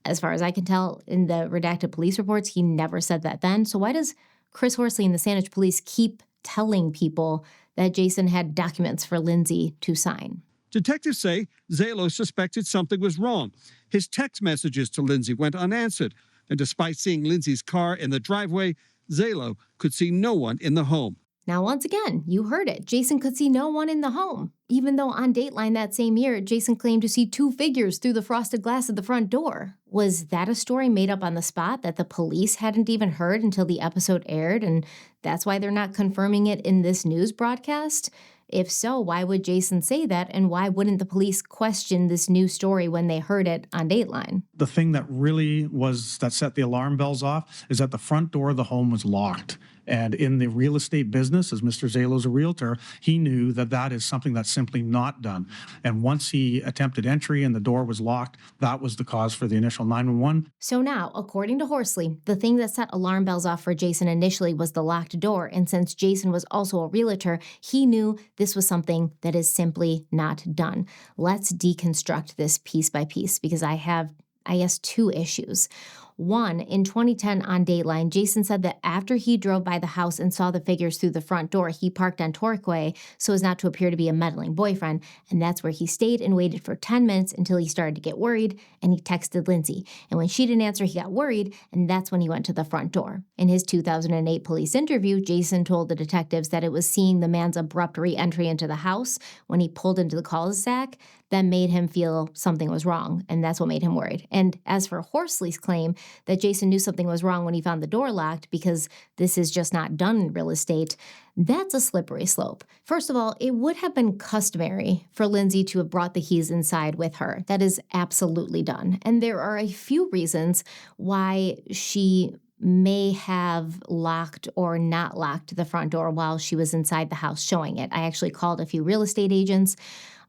As far as I can tell in the redacted police reports, he never said that then. So why does Chris Horsley and the Saanich police keep telling people that Jason had documents for Lindsay to sign? Detectives say Zalo suspected something was wrong. His text messages to Lindsay went unanswered, and despite seeing Lindsay's car in the driveway, Zalo could see no one in the home. Now, once again, you heard it. Jason could see no one in the home, even though on Dateline that same year, Jason claimed to see 2 figures through the frosted glass of the front door. Was that a story made up on the spot that the police hadn't even heard until the episode aired, and that's why they're not confirming it in this news broadcast? If so, why would Jason say that, and why wouldn't the police question this new story when they heard it on Dateline? The thing that really that set the alarm bells off is that the front door of the home was locked. And in the real estate business, as Mr. Zalo's a realtor, he knew that that is something that's simply not done. And once he attempted entry and the door was locked, that was the cause for the initial 911. So now, according to Horsley, the thing that set alarm bells off for Jason initially was the locked door. And since Jason was also a realtor, he knew this was something that is simply not done. Let's deconstruct this piece by piece because I have 2 issues. One, in 2010 on Dateline, Jason said that after he drove by the house and saw the figures through the front door, he parked on Torquay so as not to appear to be a meddling boyfriend, and that's where he stayed and waited for 10 minutes until he started to get worried, and he texted Lindsay. And when she didn't answer, he got worried, and that's when he went to the front door. In his 2008 police interview, Jason told the detectives that it was seeing the man's abrupt re-entry into the house when he pulled into the cul-de-sac that made him feel something was wrong, and that's what made him worried. And as for Horsley's claim that Jason knew something was wrong when he found the door locked because this is just not done in real estate, that's a slippery slope. First of all, it would have been customary for Lindsay to have brought the keys inside with her. That is absolutely done. And there are a few reasons why she may have locked or not locked the front door while she was inside the house showing it. I actually called a few real estate agents.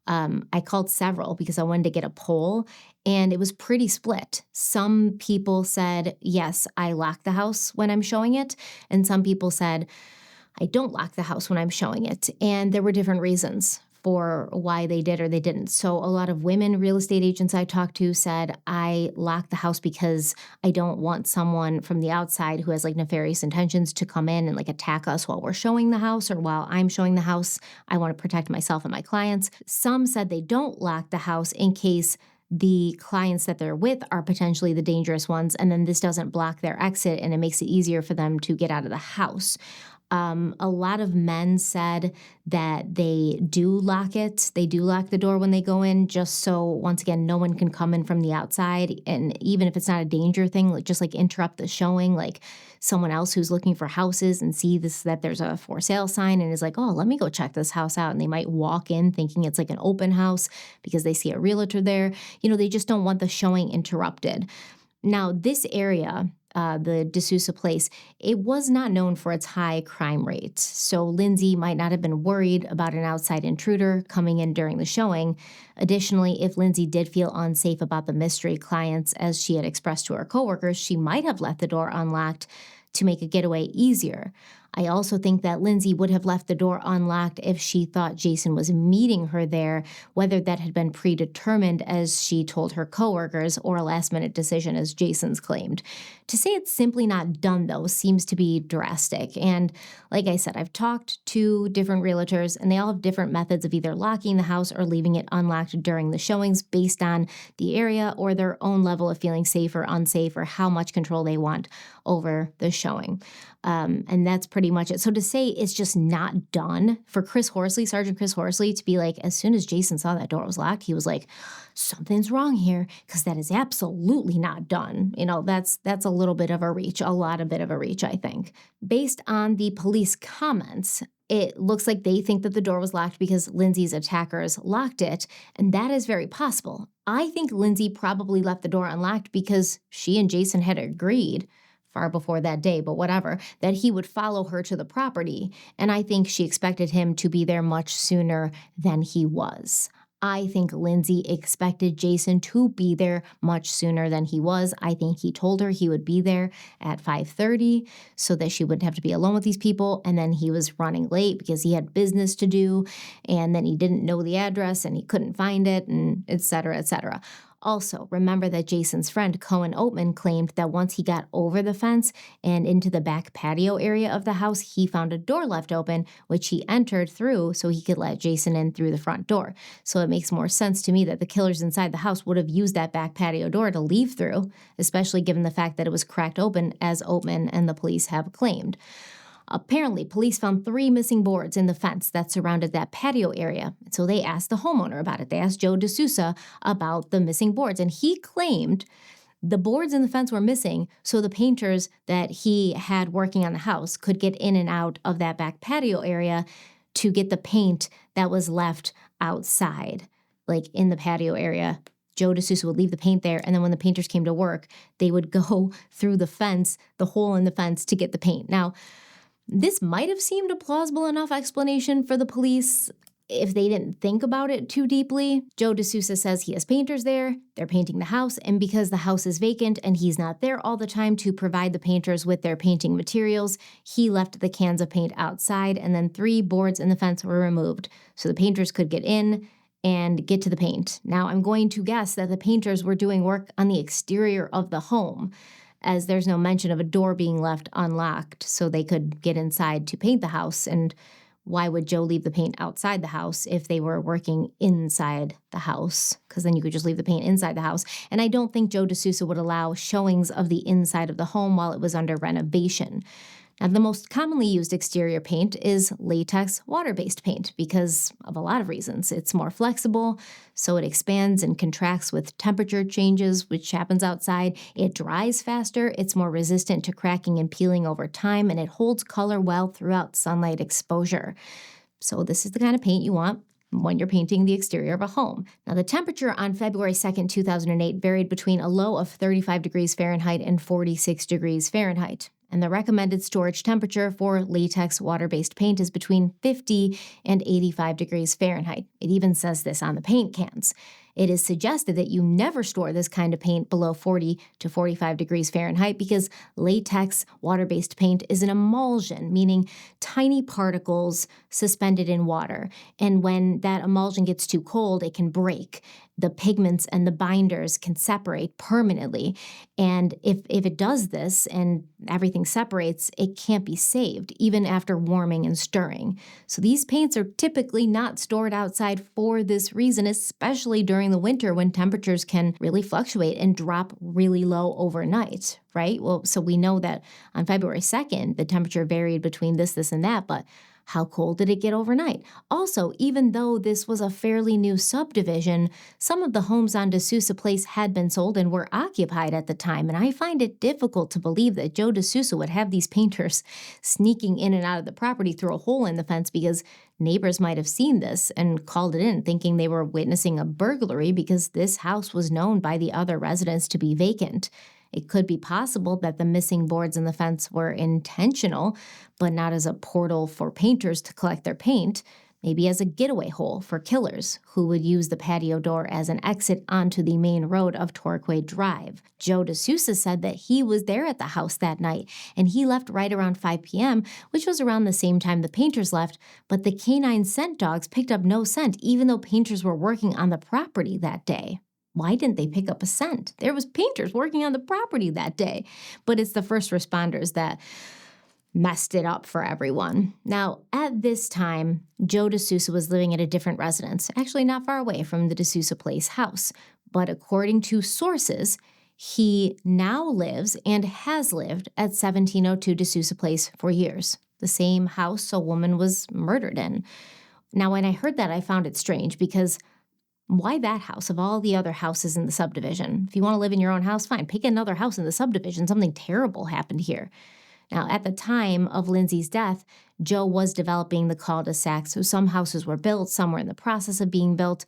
I called several because I wanted to get a poll, and it was pretty split. Some people said, yes, I lock the house when I'm showing it, and some people said, I don't lock the house when I'm showing it. And there were different reasons for why they did or they didn't. So a lot of women real estate agents I talked to said, I lock the house because I don't want someone from the outside who has like nefarious intentions to come in and like attack us while we're showing the house or while I'm showing the house. I want to protect myself and my clients. Some said they don't lock the house in case the clients that they're with are potentially the dangerous ones, and then this doesn't block their exit and it makes it easier for them to get out of the house. A lot of men said that they do lock it. They do lock the door when they go in, just so, once again, no one can come in from the outside. And even if it's not a danger thing, like just like interrupt the showing, like someone else who's looking for houses and see this, that there's a for sale sign and is like, oh, let me go check this house out. And they might walk in thinking it's like an open house because they see a realtor there. You know, they just don't want the showing interrupted. Now, this area, the D'Souza place, it was not known for its high crime rate. So Lindsay might not have been worried about an outside intruder coming in during the showing. Additionally, if Lindsay did feel unsafe about the mystery clients, as she had expressed to her coworkers, she might have left the door unlocked to make a getaway easier. I also think that Lindsay would have left the door unlocked if she thought Jason was meeting her there, whether that had been predetermined as she told her coworkers or a last-minute decision as Jason's claimed. To say it's simply not done, though, seems to be drastic. And like I said, I've talked to different realtors, and they all have different methods of either locking the house or leaving it unlocked during the showings based on the area or their own level of feeling safe or unsafe or how much control they want over the showing. And that's pretty pretty much it. So to say it's just not done, for Chris Horsley, Sergeant Chris Horsley, to be like, as soon as Jason saw that door was locked, he was like, something's wrong here, because that is absolutely not done. That's a little bit of a reach, a bit of a reach, I think. Based on the police comments, it looks like they think that the door was locked because Lindsay's attackers locked it, and that is very possible. I think Lindsay probably left the door unlocked because she and Jason had agreed, far before that day, but whatever, that he would follow her to the property, and I think she expected him to be there much sooner than he was. I think Lindsay expected Jason to be there much sooner than he was. I think he told her he would be there at 5:30 so that she wouldn't have to be alone with these people, and then he was running late because he had business to do, and then he didn't know the address and he couldn't find it, and et cetera, et cetera. Also, remember that Jason's friend, Cohen Oatman, claimed that once he got over the fence and into the back patio area of the house, he found a door left open, which he entered through so he could let Jason in through the front door. So it makes more sense to me that the killers inside the house would have used that back patio door to leave through, especially given the fact that it was cracked open, as Oatman and the police have claimed. Apparently, police found 3 missing boards in the fence that surrounded that patio area. So they asked the homeowner about it. They asked Joe D'Souza about the missing boards, and he claimed the boards in the fence were missing so the painters that he had working on the house could get in and out of that back patio area to get the paint that was left outside, like in the patio area. Joe D'Souza would leave the paint there, and then when the painters came to work, they would go through the fence, the hole in the fence, to get the paint. Now, this might have seemed a plausible enough explanation for the police if they didn't think about it too deeply. Joe D'Souza says he has painters there, they're painting the house, and because the house is vacant and he's not there all the time to provide the painters with their painting materials, he left the cans of paint outside, and then 3 boards in the fence were removed so the painters could get in and get to the paint. Now, I'm going to guess that the painters were doing work on the exterior of the home, as there's no mention of a door being left unlocked so they could get inside to paint the house. And why would Joe leave the paint outside the house if they were working inside the house? Because then you could just leave the paint inside the house. And I don't think Joe D'Souza would allow showings of the inside of the home while it was under renovation. Now, the most commonly used exterior paint is latex water-based paint because of a lot of reasons. It's more flexible, so it expands and contracts with temperature changes, which happens outside. It dries faster, it's more resistant to cracking and peeling over time, and it holds color well throughout sunlight exposure. So this is the kind of paint you want when you're painting the exterior of a home. Now, the temperature on February 2nd, 2008 varied between a low of 35 degrees Fahrenheit and 46 degrees Fahrenheit. And the recommended storage temperature for latex water-based paint is between 50 and 85 degrees Fahrenheit. It even says this on the paint cans. It is suggested that you never store this kind of paint below 40 to 45 degrees Fahrenheit because latex water-based paint is an emulsion, meaning tiny particles suspended in water. And when that emulsion gets too cold, it can break. The pigments and the binders can separate permanently. And if it does this and everything separates, it can't be saved, even after warming and stirring. So these paints are typically not stored outside for this reason, especially during the winter when temperatures can really fluctuate and drop really low overnight, right? Well, so we know that on February 2nd, the temperature varied between this, and that, but how cold did it get overnight? Also, even though this was a fairly new subdivision, some of the homes on D'Souza Place had been sold and were occupied at the time, and I find it difficult to believe that Joe D'Souza would have these painters sneaking in and out of the property through a hole in the fence because neighbors might have seen this and called it in thinking they were witnessing a burglary because this house was known by the other residents to be vacant. It could be possible that the missing boards in the fence were intentional, but not as a portal for painters to collect their paint, maybe as a getaway hole for killers who would use the patio door as an exit onto the main road of Torquay Drive. Joe D'Souza said that he was there at the house that night, and he left right around 5 p.m., which was around the same time the painters left, but the canine scent dogs picked up no scent, even though painters were working on the property that day. Why didn't they pick up a scent? There was painters working on the property that day. But it's the first responders that messed it up for everyone. Now, at this time, Joe D'Souza was living at a different residence, actually not far away from the D'Souza Place house. But according to sources, he now lives and has lived at 1702 D'Souza Place for years. the same house a woman was murdered in. Now, when I heard that, I found it strange because why that house of all the other houses in the subdivision? If you want to live in your own house, fine, pick another house in the subdivision. Something terrible happened here. Now, at the time of Lindsay's death, Joe was developing the cul-de-sac, so some houses were built, some were in the process of being built.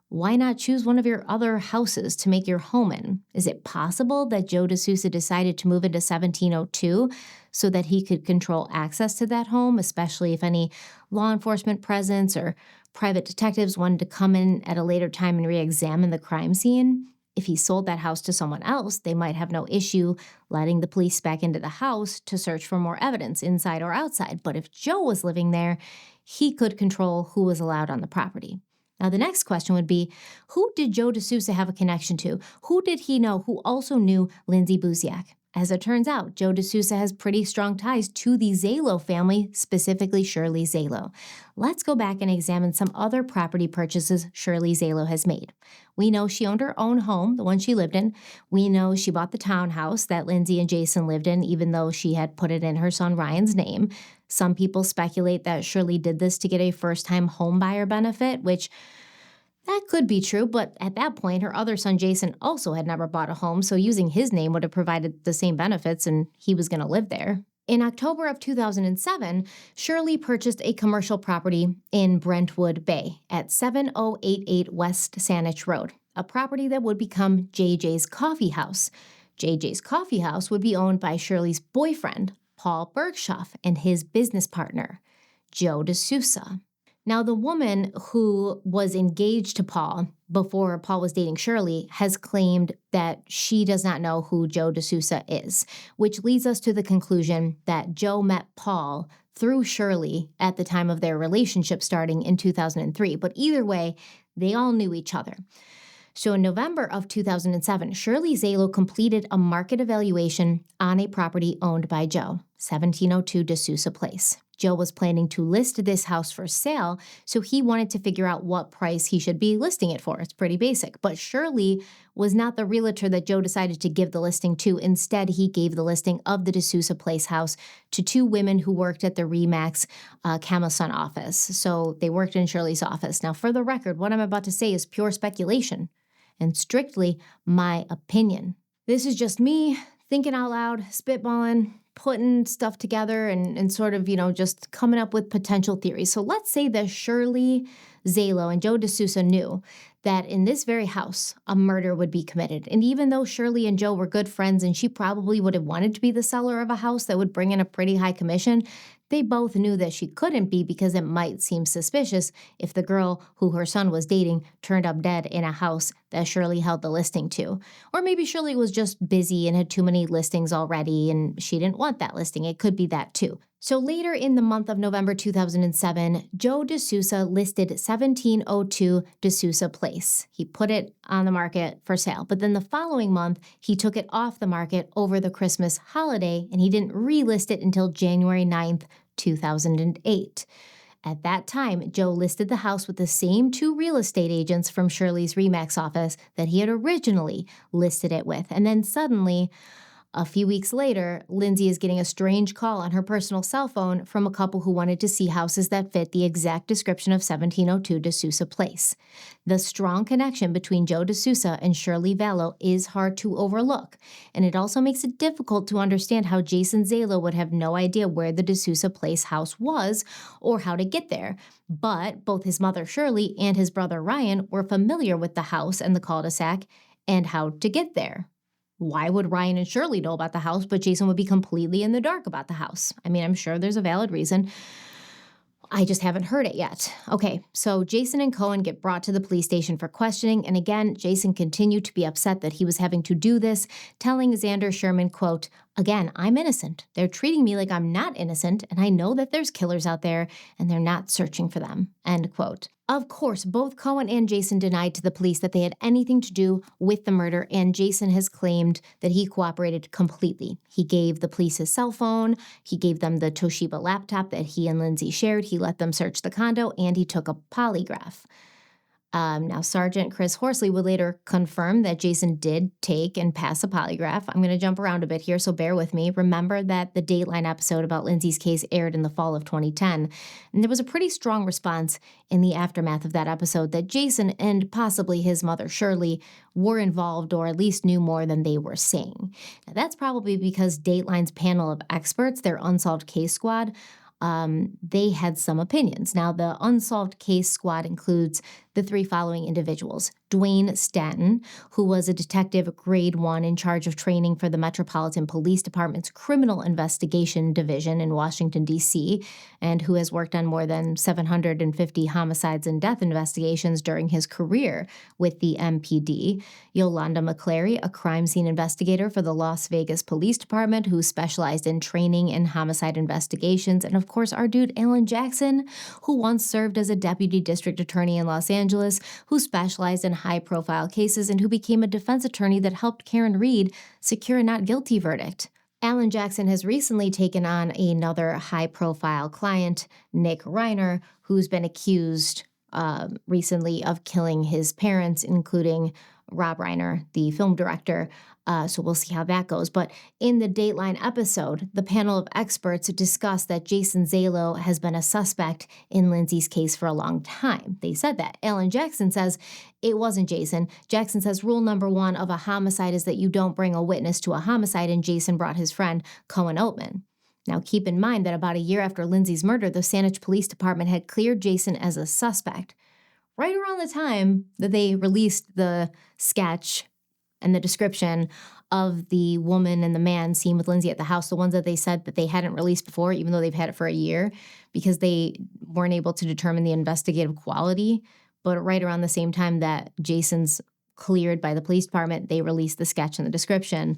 Why not choose one of your other houses to make your home in? Is it possible that Joe DeSouza decided to move into 1702 so that he could control access to that home, especially if any law enforcement presence or private detectives wanted to come in at a later time and re-examine the crime scene? If he sold that house to someone else, they might have no issue letting the police back into the house to search for more evidence inside or outside. But if Joe was living there, he could control who was allowed on the property. Now, the next question would be, who did Joe DeSouza have a connection to? Who did he know who also knew Lindsay Buziak? As it turns out, Joe DeSouza has pretty strong ties to the Zalo family, specifically Shirley Zalo. Let's go back and examine some other property purchases Shirley Zalo has made. We know she owned her own home, the one she lived in. We know she bought the townhouse that Lindsay and Jason lived in, even though she had put it in her son Ryan's name. Some people speculate that Shirley did this to get a first-time home buyer benefit, which that could be true, but at that point, her other son Jason also had never bought a home, so using his name would have provided the same benefits and he was going to live there. In October of 2007, Shirley purchased a commercial property in Brentwood Bay at 7088 West Saanich Road, a property that would become JJ's Coffee House. JJ's Coffee House would be owned by Shirley's boyfriend, Paul Bergshoff, and his business partner, Joe DeSouza. Now, the woman who was engaged to Paul before Paul was dating Shirley has claimed that she does not know who Joe DeSouza is, which leads us to the conclusion that Joe met Paul through Shirley at the time of their relationship starting in 2003. But either way, they all knew each other. So in November of 2007, Shirley Zalo completed a market evaluation on a property owned by Joe, 1702 DeSouza Place. Joe was planning to list this house for sale, so he wanted to figure out what price he should be listing it for. It's pretty basic. But Shirley was not the realtor that Joe decided to give the listing to. Instead, he gave the listing of the DeSouza Place house to two women who worked at the RE/MAX Camason office. So they worked in Shirley's office. Now, for the record, what I'm about to say is pure speculation and strictly my opinion. This is just me thinking out loud, spitballing, putting stuff together and sort of, just coming up with potential theories. So let's say that Shirley Zalo and Joe DeSouza knew that in this very house, a murder would be committed. And even though Shirley and Joe were good friends and she probably would have wanted to be the seller of a house that would bring in a pretty high commission, they both knew that she couldn't be because it might seem suspicious if the girl who her son was dating turned up dead in a house that Shirley held the listing to. Or maybe Shirley was just busy and had too many listings already and she didn't want that listing. It could be that too. So later in the month of November 2007, Joe DeSouza listed 1702 DeSouza Place. He put it on the market for sale, but then the following month, he took it off the market over the Christmas holiday, and he didn't relist it until January 9th, 2008. At that time, Joe listed the house with the same two real estate agents from Shirley's RE/MAX office that he had originally listed it with. And then suddenly, a few weeks later, Lindsay is getting a strange call on her personal cell phone from a couple who wanted to see houses that fit the exact description of 1702 DeSouza Place. The strong connection between Joe DeSouza and Shirley Zalo is hard to overlook, and it also makes it difficult to understand how Jason Zalo would have no idea where the DeSouza Place house was or how to get there. But both his mother Shirley and his brother Ryan were familiar with the house and the cul-de-sac and how to get there. Why would Ryan and Shirley know about the house, but Jason would be completely in the dark about the house? I mean, I'm sure there's a valid reason. I just haven't heard it yet. Okay, so Jason and Cohen get brought to the police station for questioning, and again, Jason continued to be upset that he was having to do this, telling Xander Sherman, quote, "Again, I'm innocent. They're treating me like I'm not innocent, and I know that there's killers out there, and they're not searching for them," end quote. Of course, both Cohen and Jason denied to the police that they had anything to do with the murder, and Jason has claimed that he cooperated completely. He gave the police his cell phone, he gave them the Toshiba laptop that he and Lindsay shared, he let them search the condo, and he took a polygraph. Now, Sergeant Chris Horsley would later confirm that Jason did take and pass a polygraph. I'm going to jump around a bit here, so bear with me. Remember that the Dateline episode about Lindsay's case aired in the fall of 2010, and there was a pretty strong response in the aftermath of that episode that Jason and possibly his mother Shirley were involved or at least knew more than they were saying. Now, that's probably because Dateline's panel of experts, their Unsolved Case Squad, they had some opinions. Now, the Unsolved Case Squad includes the three following individuals. Dwayne Stanton, who was a detective grade 1 in charge of training for the Metropolitan Police Department's Criminal Investigation Division in Washington, D.C., and who has worked on more than 750 homicides and death investigations during his career with the MPD. Yolanda McClary, a crime scene investigator for the Las Vegas Police Department who specialized in training in homicide investigations. And of course, our dude Alan Jackson, who once served as a deputy district attorney in Los Angeles, who specialized in high-profile cases and who became a defense attorney that helped Karen Reed secure a not guilty verdict. Alan Jackson has recently taken on another high-profile client, Nick Reiner, who's been accused recently of killing his parents, including Rob Reiner, the film director. So we'll see how that goes. But in the Dateline episode, the panel of experts discussed that Jason Zalo has been a suspect in Lindsay's case for a long time. They said that. Alan Jackson says it wasn't Jason. Jackson says rule number 1 of a homicide is that you don't bring a witness to a homicide, and Jason brought his friend Cohen Oatman. Now, keep in mind that about a year after Lindsay's murder, the Saanich Police Department had cleared Jason as a suspect. Right around the time that they released the sketch and the description of the woman and the man seen with Lindsay at the house, the ones that they said that they hadn't released before, even though they've had it for a year, because they weren't able to determine the investigative quality. But right around the same time that Jason's cleared by the police department, they released the sketch and the description.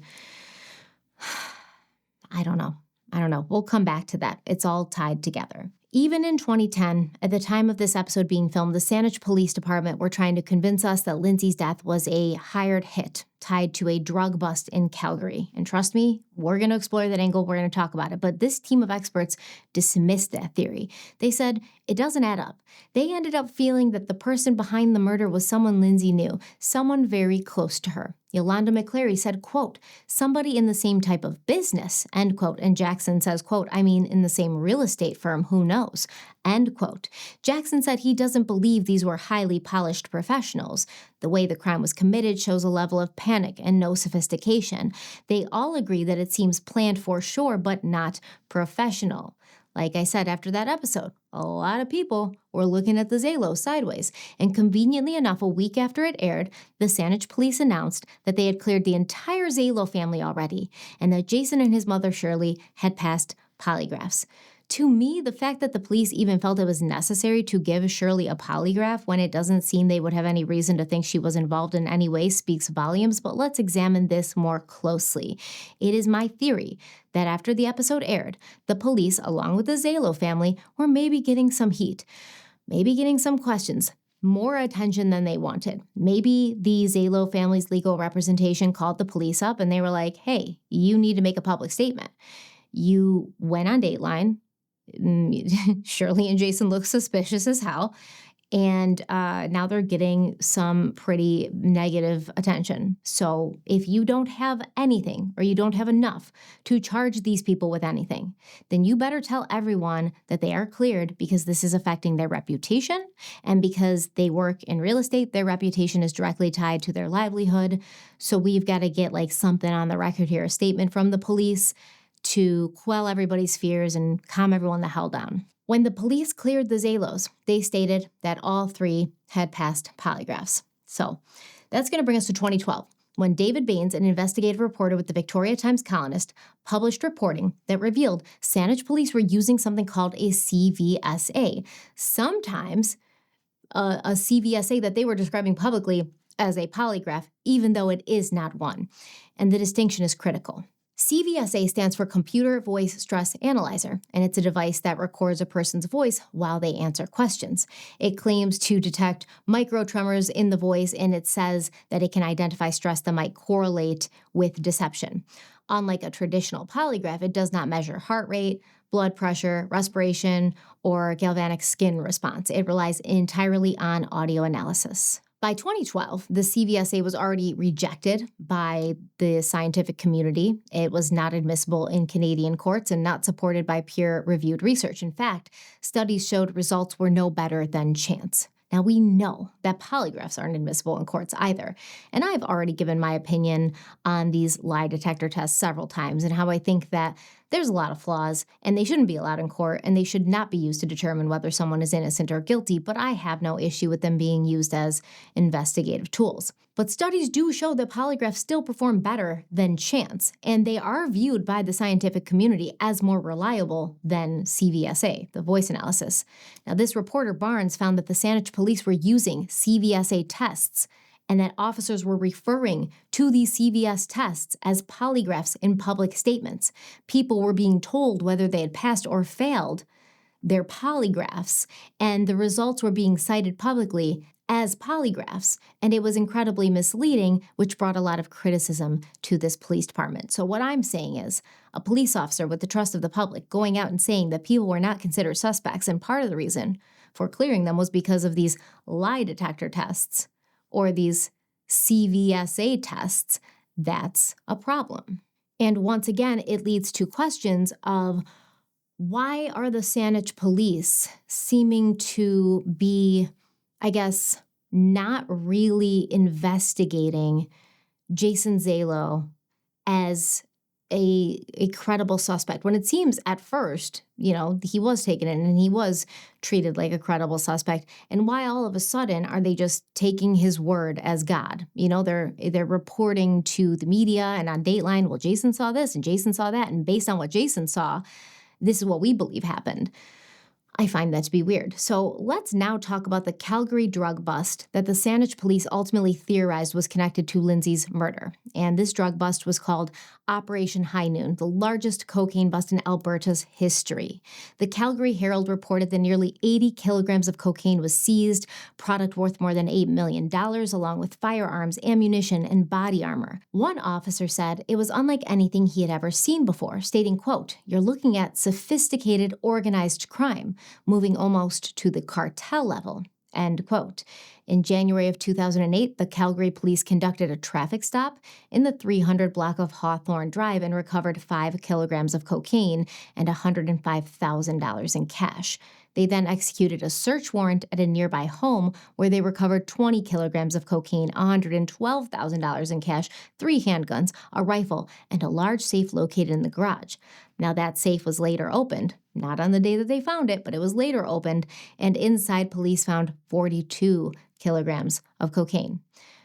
I don't know. We'll come back to that. It's all tied together. Even in 2010, at the time of this episode being filmed, the Saanich Police Department were trying to convince us that Lindsay's death was a hired hit tied to a drug bust in Calgary. And trust me, we're going to explore that angle. We're going to talk about it. But this team of experts dismissed that theory. They said it doesn't add up. They ended up feeling that the person behind the murder was someone Lindsay knew, someone very close to her. Yolanda McClary said, quote, somebody in the same type of business, end quote. And Jackson says, quote, I mean, in the same real estate firm, who knows, end quote. Jackson said he doesn't believe these were highly polished professionals. The way the crime was committed shows a level of panic and no sophistication. They all agree that it seems planned for sure, but not professional. Like I said after that episode, a lot of people were looking at the Zalo sideways. And conveniently enough, a week after it aired, the Saanich police announced that they had cleared the entire Zalo family already, and that Jason and his mother Shirley had passed polygraphs. To me, the fact that the police even felt it was necessary to give Shirley a polygraph when it doesn't seem they would have any reason to think she was involved in any way speaks volumes, but let's examine this more closely. It is my theory that after the episode aired, the police, along with the Zalo family, were maybe getting some heat, maybe getting some questions, more attention than they wanted. Maybe the Zalo family's legal representation called the police up and they were like, hey, you need to make a public statement. You went on Dateline. Shirley and Jason look suspicious as hell. And now they're getting some pretty negative attention. So if you don't have anything or you don't have enough to charge these people with anything, then you better tell everyone that they are cleared, because this is affecting their reputation. And because they work in real estate, their reputation is directly tied to their livelihood. So we've got to get like something on the record here, a statement from the police to quell everybody's fears and calm everyone the hell down. When the police cleared the Zalos, they stated that all three had passed polygraphs. So that's going to bring us to 2012, when David Baines, an investigative reporter with the Victoria Times Colonist, published reporting that revealed Saanich police were using something called a CVSA. Sometimes a CVSA that they were describing publicly as a polygraph, even though it is not one. And the distinction is critical. CVSA stands for Computer Voice Stress Analyzer, and it's a device that records a person's voice while they answer questions. It claims to detect microtremors in the voice, and it says that it can identify stress that might correlate with deception. Unlike a traditional polygraph, it does not measure heart rate, blood pressure, respiration, or galvanic skin response. It relies entirely on audio analysis. By 2012, the CVSA was already rejected by the scientific community. It was not admissible in Canadian courts and not supported by peer-reviewed research. In fact, studies showed results were no better than chance. Now, we know that polygraphs aren't admissible in courts either, and I've already given my opinion on these lie detector tests several times and how I think that there's a lot of flaws and they shouldn't be allowed in court and they should not be used to determine whether someone is innocent or guilty, but I have no issue with them being used as investigative tools. But studies do show that polygraphs still perform better than chance, and they are viewed by the scientific community as more reliable than CVSA, the voice analysis. Now, this reporter Barnes found that the Saanich police were using CVSA tests and that officers were referring to these CVS tests as polygraphs in public statements. People were being told whether they had passed or failed their polygraphs, and the results were being cited publicly as polygraphs, and it was incredibly misleading, which brought a lot of criticism to this police department. So what I'm saying is, a police officer with the trust of the public going out and saying that people were not considered suspects, and part of the reason for clearing them was because of these lie detector tests or these CVSA tests, that's a problem. And once again, it leads to questions of why are the Saanich police seeming to be, I guess, not really investigating Jason Zalo as a credible suspect, when it seems at first, he was taken in and he was treated like a credible suspect. And why all of a sudden are they just taking his word as God? They're reporting to the media and on Dateline, well, Jason saw this and Jason saw that. And based on what Jason saw, this is what we believe happened. I find that to be weird. So let's now talk about the Calgary drug bust that the Saanich police ultimately theorized was connected to Lindsay's murder. And this drug bust was called Operation High Noon, the largest cocaine bust in Alberta's history. The Calgary Herald reported that nearly 80 kilograms of cocaine was seized, product worth more than $8 million, along with firearms, ammunition, and body armor. One officer said it was unlike anything he had ever seen before, stating, quote, "You're looking at sophisticated, organized crime, moving almost to the cartel level," end quote. In January of 2008, the Calgary police conducted a traffic stop in the 300 block of Hawthorne Drive and recovered 5 kilograms of cocaine and $105,000 in cash. They then executed a search warrant at a nearby home where they recovered 20 kilograms of cocaine, $112,000 in cash, 3 handguns, a rifle, and a large safe located in the garage. Now, that safe was later opened, not on the day that they found it, but it was later opened, and inside police found 42 kilograms of cocaine.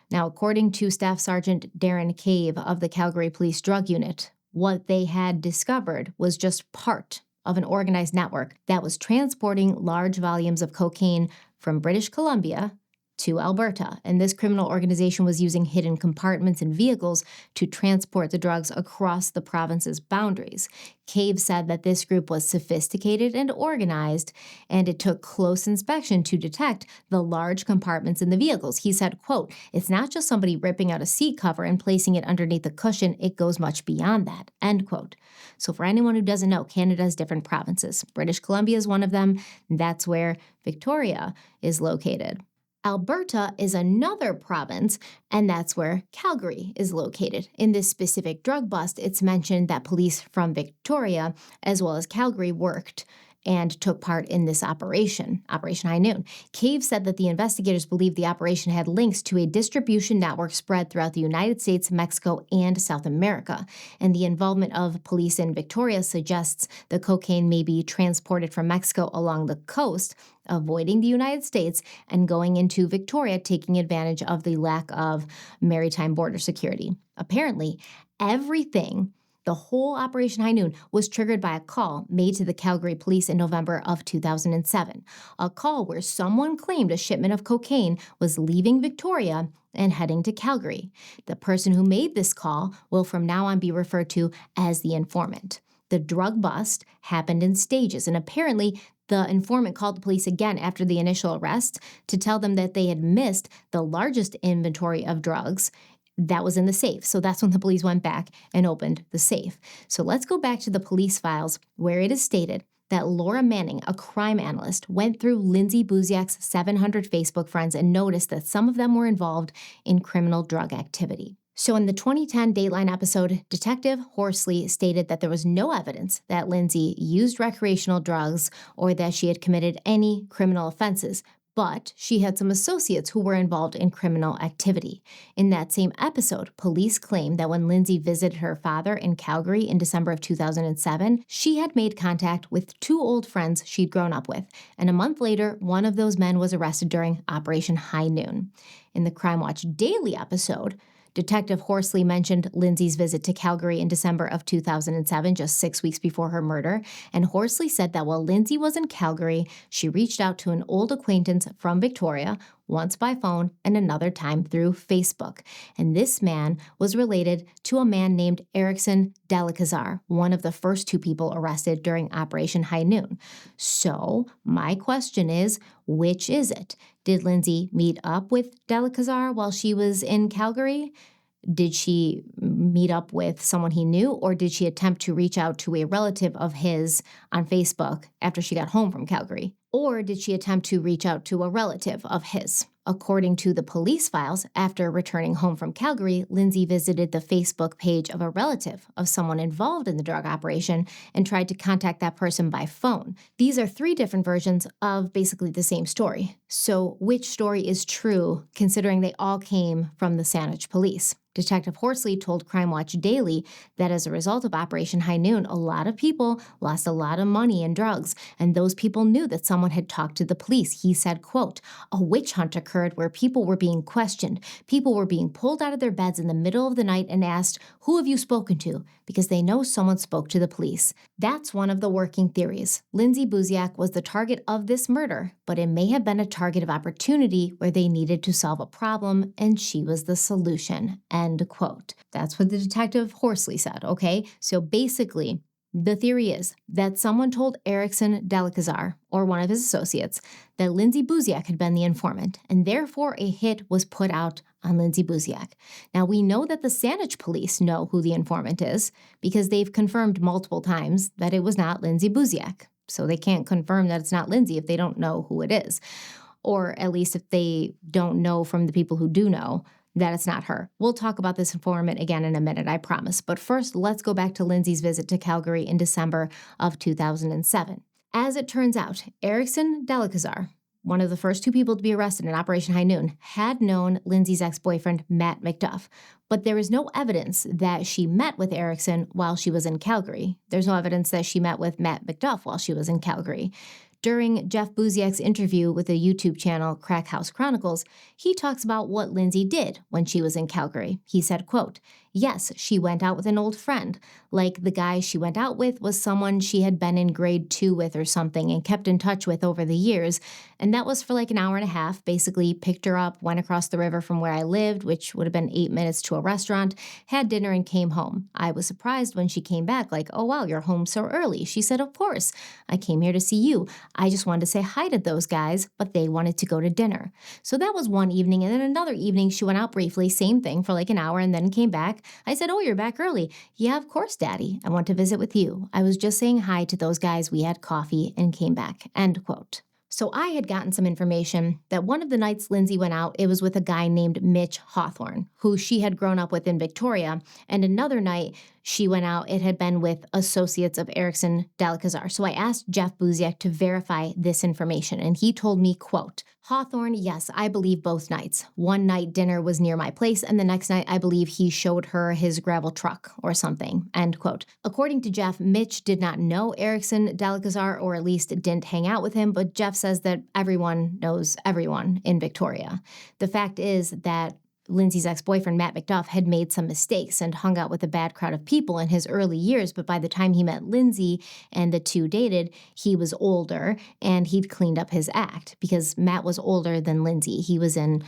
Now, according to Staff Sergeant Darren Cave of the Calgary Police Drug Unit, what they had discovered was just part of an organized network that was transporting large volumes of cocaine from British Columbia to Alberta, and this criminal organization was using hidden compartments in vehicles to transport the drugs across the province's boundaries. Cave said that this group was sophisticated and organized, and it took close inspection to detect the large compartments in the vehicles. He said, quote, "It's not just somebody ripping out a seat cover and placing it underneath the cushion, it goes much beyond that," end quote. So for anyone who doesn't know, Canada has different provinces. British Columbia is one of them, and that's where Victoria is located. Alberta is another province, and that's where Calgary is located. In this specific drug bust, it's mentioned that police from Victoria as well as Calgary worked and took part in this Operation High Noon. Cave said that the investigators believed the operation had links to a distribution network spread throughout the United States, Mexico, and South America. And the involvement of police in Victoria suggests the cocaine may be transported from Mexico along the coast, avoiding the United States, and going into Victoria, taking advantage of the lack of maritime border security. Apparently, the whole Operation High Noon was triggered by a call made to the Calgary police in November of 2007, a call where someone claimed a shipment of cocaine was leaving Victoria and heading to Calgary. The person who made this call will from now on be referred to as the informant. The drug bust happened in stages, and apparently the informant called the police again after the initial arrest to tell them that they had missed the largest inventory of drugs that was in the safe. So that's when the police went back and opened the safe. So let's go back to the police files where it is stated that Laura Manning, a crime analyst, went through Lindsay Buziak's 700 Facebook friends and noticed that some of them were involved in criminal drug activity. So in the 2010 Dateline episode, Detective Horsley stated that there was no evidence that Lindsay used recreational drugs or that she had committed any criminal offenses, but she had some associates who were involved in criminal activity. In that same episode, police claimed that when Lindsay visited her father in Calgary in December of 2007, she had made contact with two old friends she'd grown up with, and a month later, one of those men was arrested during Operation High Noon. In the Crime Watch Daily episode, Detective Horsley mentioned Lindsay's visit to Calgary in December of 2007, just 6 weeks before her murder, and Horsley said that while Lindsay was in Calgary, she reached out to an old acquaintance from Victoria, once by phone and another time through Facebook. And this man was related to a man named Erickson Delicazar, one of the first two people arrested during Operation High Noon. So my question is, which is it? Did Lindsay meet up with Delicazar while she was in Calgary? Did she meet up with someone he knew, or did she attempt to reach out to a relative of his on Facebook after she got home from Calgary? Or did she attempt to reach out to a relative of his? According to the police files, after returning home from Calgary, Lindsay visited the Facebook page of a relative of someone involved in the drug operation and tried to contact that person by phone. These are three different versions of basically the same story. So which story is true, considering they all came from the Saanich police? Detective Horsley told Crime Watch Daily that as a result of Operation High Noon, a lot of people lost a lot of money in drugs, and those people knew that someone had talked to the police. He said, quote, "A witch hunt occurred where people were being questioned. People were being pulled out of their beds in the middle of the night and asked, 'Who have you spoken to?' because they know someone spoke to the police." That's one of the working theories. Lindsay Buziak was the target of this murder, but it may have been a target of opportunity where they needed to solve a problem, and she was the solution. End quote. That's what the Detective Horsley said, okay? So basically, the theory is that someone told Erickson Delicazar, or one of his associates, that Lindsay Buziak had been the informant, and therefore a hit was put out on Lindsay Buziak. Now, we know that the Saanich police know who the informant is because they've confirmed multiple times that it was not Lindsay Buziak. So they can't confirm that it's not Lindsay if they don't know who it is, or at least if they don't know from the people who do know that it's not her. We'll talk about this informant again in a minute, I promise. But first, let's go back to Lindsay's visit to Calgary in December of 2007. As it turns out, Erickson Delicazar, one of the first two people to be arrested in Operation High Noon, had known Lindsay's ex-boyfriend, Matt McDuff. But there is no evidence that she met with Erickson while she was in Calgary. There's no evidence that she met with Matt McDuff while she was in Calgary. During Jeff Buziak's interview with the YouTube channel Crack House Chronicles, he talks about what Lindsay did when she was in Calgary. He said, quote, "Yes, she went out with an old friend. Like the guy she went out with was someone she had been in grade 2 with or something and kept in touch with over the years. And that was for like an hour and a half. Basically picked her up, went across the river from where I lived, which would have been 8 minutes to a restaurant, had dinner and came home. I was surprised when she came back, like, 'Oh wow, you're home so early.' She said, 'Of course. I came here to see you. I just wanted to say hi to those guys, but they wanted to go to dinner.' So that was one evening. And then another evening, she went out briefly, same thing for like an hour and then came back. I said, 'Oh, you're back early.' 'Yeah, of course, Daddy. I want to visit with you. I was just saying hi to those guys. We had coffee and came back.' End quote. So I had gotten some information that one of the nights Lindsay went out, it was with a guy named Mitch Hawthorne, who she had grown up with in Victoria. And another night she went out, it had been with associates of Erickson Delicazar. So I asked Jeff Buziak to verify this information, and he told me, quote, "Hawthorne, yes, I believe both nights. One night dinner was near my place, and the next night I believe he showed her his gravel truck or something." End quote. According to Jeff, Mitch did not know Erickson Delicazar, or at least didn't hang out with him, but Jeff says that everyone knows everyone in Victoria. The fact is that Lindsay's ex-boyfriend, Matt McDuff, had made some mistakes and hung out with a bad crowd of people in his early years, but by the time he met Lindsay and the two dated, he was older and he'd cleaned up his act because Matt was older than Lindsay. He was in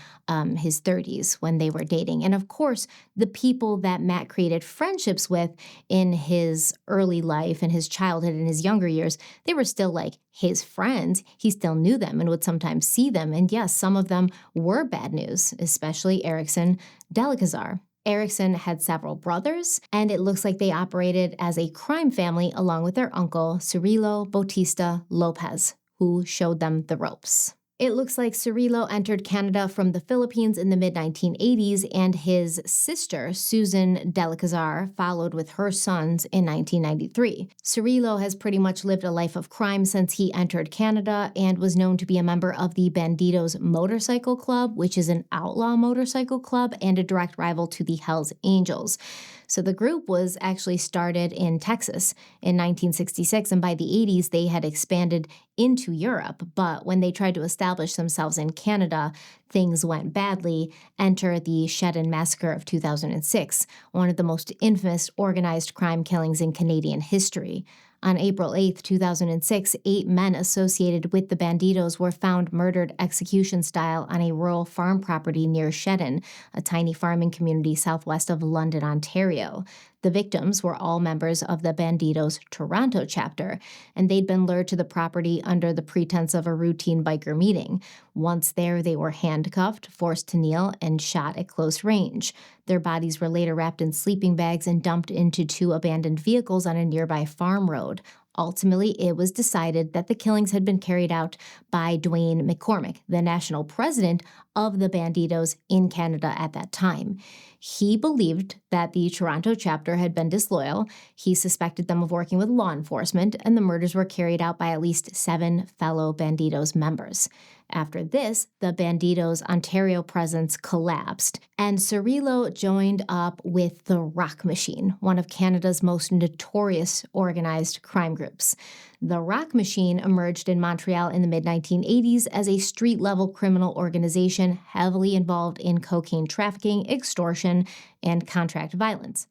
his 30s when they were dating. And of course, the people that Matt created friendships with in his early life and his childhood and his younger years, they were still like his friends. He still knew them and would sometimes see them. And yes, some of them were bad news, especially Erickson Delicazar. Erickson had several brothers, and it looks like they operated as a crime family along with their uncle, Cirilo Bautista Lopez, who showed them the ropes. It looks like Cirilo entered Canada from the Philippines in the mid-1980s, and his sister, Susan Delicazar, followed with her sons in 1993. Cirilo has pretty much lived a life of crime since he entered Canada and was known to be a member of the Bandidos Motorcycle Club, which is an outlaw motorcycle club and a direct rival to the Hells Angels. So the group was actually started in Texas in 1966, and by the 80s, they had expanded into Europe. But when they tried to establish themselves in Canada, things went badly. Enter the Shedden Massacre of 2006, one of the most infamous organized crime killings in Canadian history. On April 8, 2006, 8 men associated with the Bandidos were found murdered execution-style on a rural farm property near Shedden, a tiny farming community southwest of London, Ontario. The victims were all members of the Bandidos Toronto chapter, and they'd been lured to the property under the pretense of a routine biker meeting. Once there, they were handcuffed, forced to kneel, and shot at close range. Their bodies were later wrapped in sleeping bags and dumped into 2 abandoned vehicles on a nearby farm road. Ultimately, it was decided that the killings had been carried out by Dwayne McCormick, the national president of the Bandidos in Canada at that time. He believed that the Toronto chapter had been disloyal. He suspected them of working with law enforcement, and the murders were carried out by at least 7 fellow Bandidos members. After this, the Bandidos' Ontario presence collapsed, and Cirilo joined up with the Rock Machine, one of Canada's most notorious organized crime groups. The Rock Machine emerged in Montreal in the mid-1980s as a street-level criminal organization heavily involved in cocaine trafficking, extortion, and contract violence.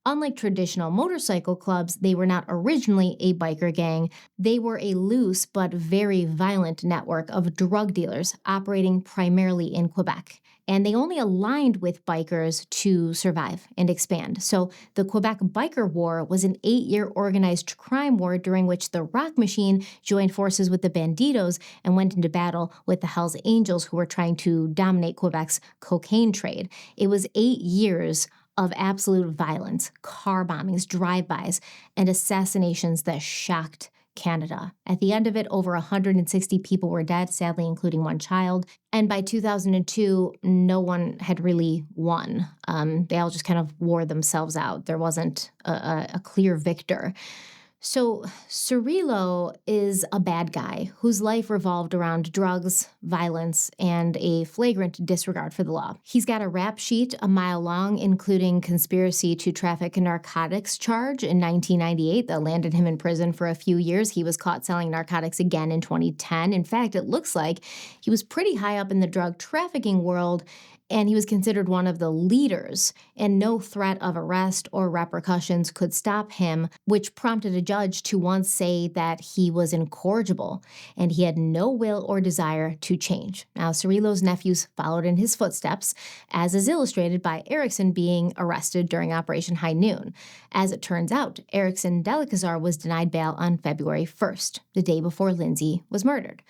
Unlike traditional motorcycle clubs, they were not originally a biker gang. They were a loose but very violent network of drug dealers operating primarily in Quebec. And they only aligned with bikers to survive and expand. So the Quebec Biker War was an 8-year organized crime war during which the Rock Machine joined forces with the Bandidos and went into battle with the Hells Angels, who were trying to dominate Quebec's cocaine trade. It was 8 years of absolute violence, car bombings, drive-bys, and assassinations that shocked Canada. At the end of it, over 160 people were dead, sadly including 1 child. And by 2002, no one had really won. They all just kind of wore themselves out. There wasn't a clear victor. So Cirilo is a bad guy whose life revolved around drugs, violence, and a flagrant disregard for the law. He's got a rap sheet a mile long, including conspiracy to traffic narcotics charge in 1998 that landed him in prison for a few years. He was caught selling narcotics again in 2010. In fact, it looks like he was pretty high up in the drug trafficking world, and he was considered one of the leaders, and no threat of arrest or repercussions could stop him, which prompted a judge to once say that he was incorrigible, and he had no will or desire to change. Now, Cirilo's nephews followed in his footsteps, as is illustrated by Erickson being arrested during Operation High Noon. As it turns out, Erickson Delicazar was denied bail on February 1st, the day before Lindsay was murdered.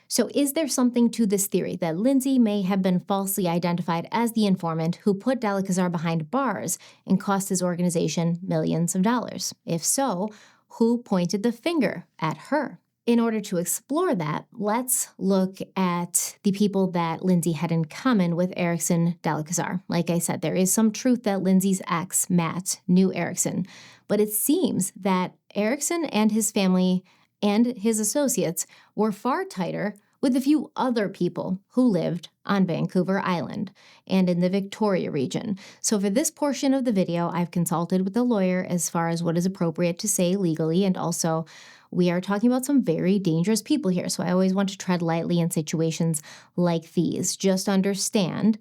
So is there something to this theory that Lindsay may have been falsely identified as the informant who put Delicazar behind bars and cost his organization millions of dollars? If so, who pointed the finger at her? In order to explore that, let's look at the people that Lindsay had in common with Erickson Delicazar. Like I said, there is some truth that Lindsay's ex, Matt, knew Erickson, but it seems that Erickson and his family and his associates were far tighter with a few other people who lived on Vancouver Island and in the Victoria region. So for this portion of the video, I've consulted with a lawyer as far as what is appropriate to say legally, and also we are talking about some very dangerous people here, so I always want to tread lightly in situations like these. Just understand,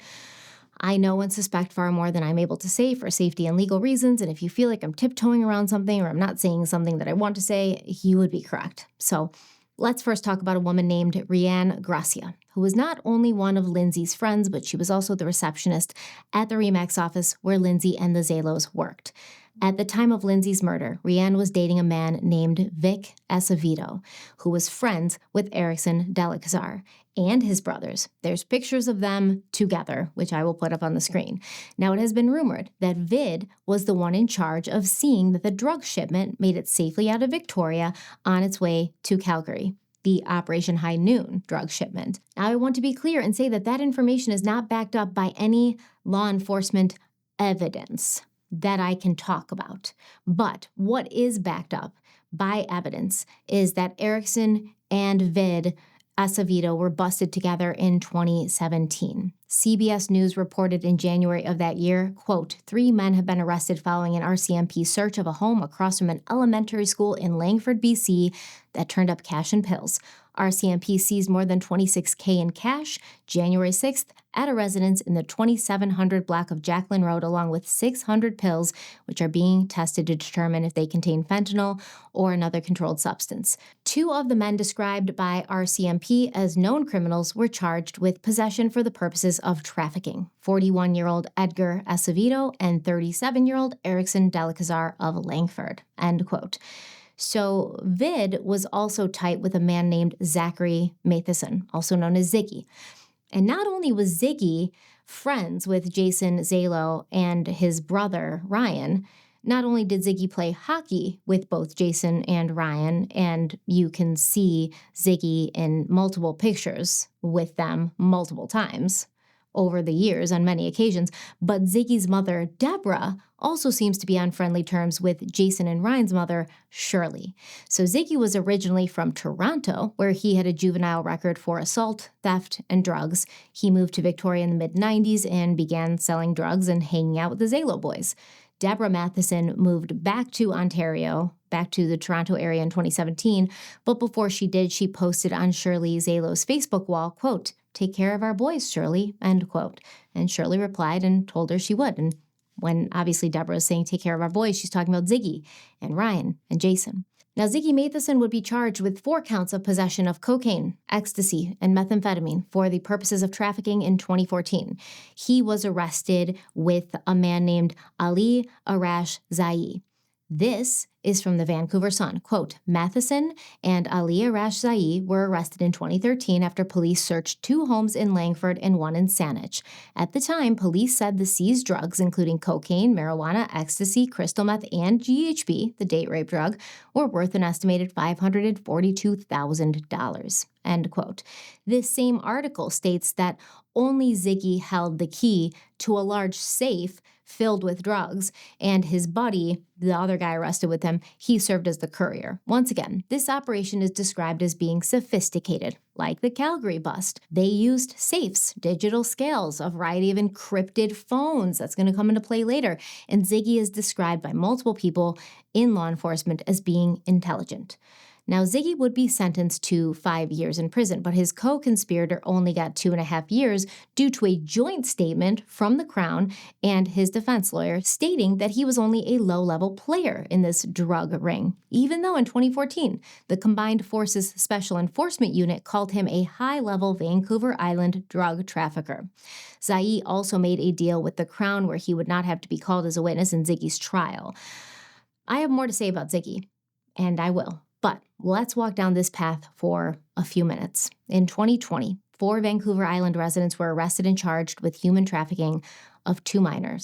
I know and suspect far more than I'm able to say for safety and legal reasons, and if you feel like I'm tiptoeing around something or I'm not saying something that I want to say, you would be correct. So let's first talk about a woman named Rianne Gracia, who was not only one of Lindsay's friends, but she was also the receptionist at the RE/MAX office where Lindsay and the Zalos worked. At the time of Lindsay's murder, Rianne was dating a man named Vic Acevedo, who was friends with Erickson Delicazar and his brothers. There's pictures of them together, which I will put up on the screen. Now, it has been rumored that Vid was the one in charge of seeing that the drug shipment made it safely out of Victoria on its way to Calgary, the Operation High Noon drug shipment. Now, I want to be clear and say that that information is not backed up by any law enforcement evidence that I can talk about. But what is backed up by evidence is that Erickson and Vid Acevedo were busted together in 2017. CBS News reported in January of that year, quote, 3 men have been arrested following an RCMP search of a home across from an elementary school in Langford, BC that turned up cash and pills. RCMP seized more than $26,000 in cash January 6th at a residence in the 2700 block of Jacqueline Road, along with 600 pills, which are being tested to determine if they contain fentanyl or another controlled substance. 2 of the men described by RCMP as known criminals were charged with possession for the purposes of trafficking: 41-year-old Edgar Acevedo and 37-year-old Erickson Delicazar of Langford, end quote. So Vid was also tight with a man named Zachary Matheson, also known as Ziggy. And not only was Ziggy friends with Jason Zalo and his brother Ryan, not only did Ziggy play hockey with both Jason and Ryan, and you can see Ziggy in multiple pictures with them multiple times over the years on many occasions, but Ziggy's mother, Deborah, also seems to be on friendly terms with Jason and Ryan's mother, Shirley. So Ziggy was originally from Toronto, where he had a juvenile record for assault, theft, and drugs. He moved to Victoria in the mid-90s and began selling drugs and hanging out with the Zalo boys. Deborah Matheson moved back to Ontario, back to the Toronto area in 2017, but before she did, she posted on Shirley Zalo's Facebook wall, quote, "Take care of our boys, Shirley," end quote. And Shirley replied and told her she would. And when obviously Deborah is saying take care of our boys, she's talking about Ziggy and Ryan and Jason. Now, Ziggy Matheson would be charged with 4 counts of possession of cocaine, ecstasy, and methamphetamine for the purposes of trafficking in 2014. He was arrested with a man named Ali Arash Zai. This is from the Vancouver Sun. Quote, Matheson and Ali Arash Zai were arrested in 2013 after police searched 2 homes in Langford and 1 in Saanich. At the time, police said the seized drugs, including cocaine, marijuana, ecstasy, crystal meth, and GHB, the date rape drug, were worth an estimated $542,000, end quote. This same article states that only Ziggy held the key to a large safe filled with drugs, and his buddy, the other guy arrested with him, he served as the courier. Once again, this operation is described as being sophisticated, like the Calgary bust. They used safes, digital scales, a variety of encrypted phones. That's going to come into play later. And Ziggy is described by multiple people in law enforcement as being intelligent. Now, Ziggy would be sentenced to 5 years in prison, but his co-conspirator only got 2.5 years due to a joint statement from the Crown and his defense lawyer stating that he was only a low-level player in this drug ring, even though in 2014, the Combined Forces Special Enforcement Unit called him a high-level Vancouver Island drug trafficker. Zai also made a deal with the Crown where he would not have to be called as a witness in Ziggy's trial. I have more to say about Ziggy, and I will. But let's walk down this path for a few minutes. In 2020, 4 Vancouver Island residents were arrested and charged with human trafficking of 2 minor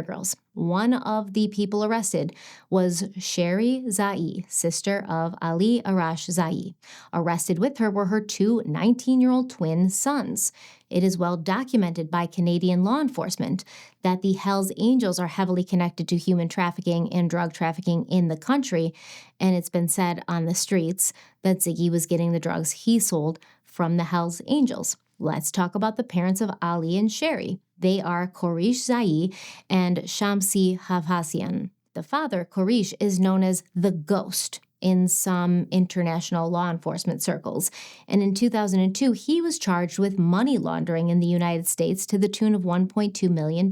girls. One of the people arrested was Sherry Zai, sister of Ali Arash Zai. Arrested with her were her 2 19-year-old twin sons. It is well documented by Canadian law enforcement that the Hells Angels are heavily connected to human trafficking and drug trafficking in the country, and it's been said on the streets that Ziggy was getting the drugs he sold from the Hells Angels. Let's talk about the parents of Ali and Sherry. They are Korish Zai and Shamsi Havasian. The father, Korish, is known as the Ghost in some international law enforcement circles. And in 2002, he was charged with money laundering in the United States to the tune of $1.2 million.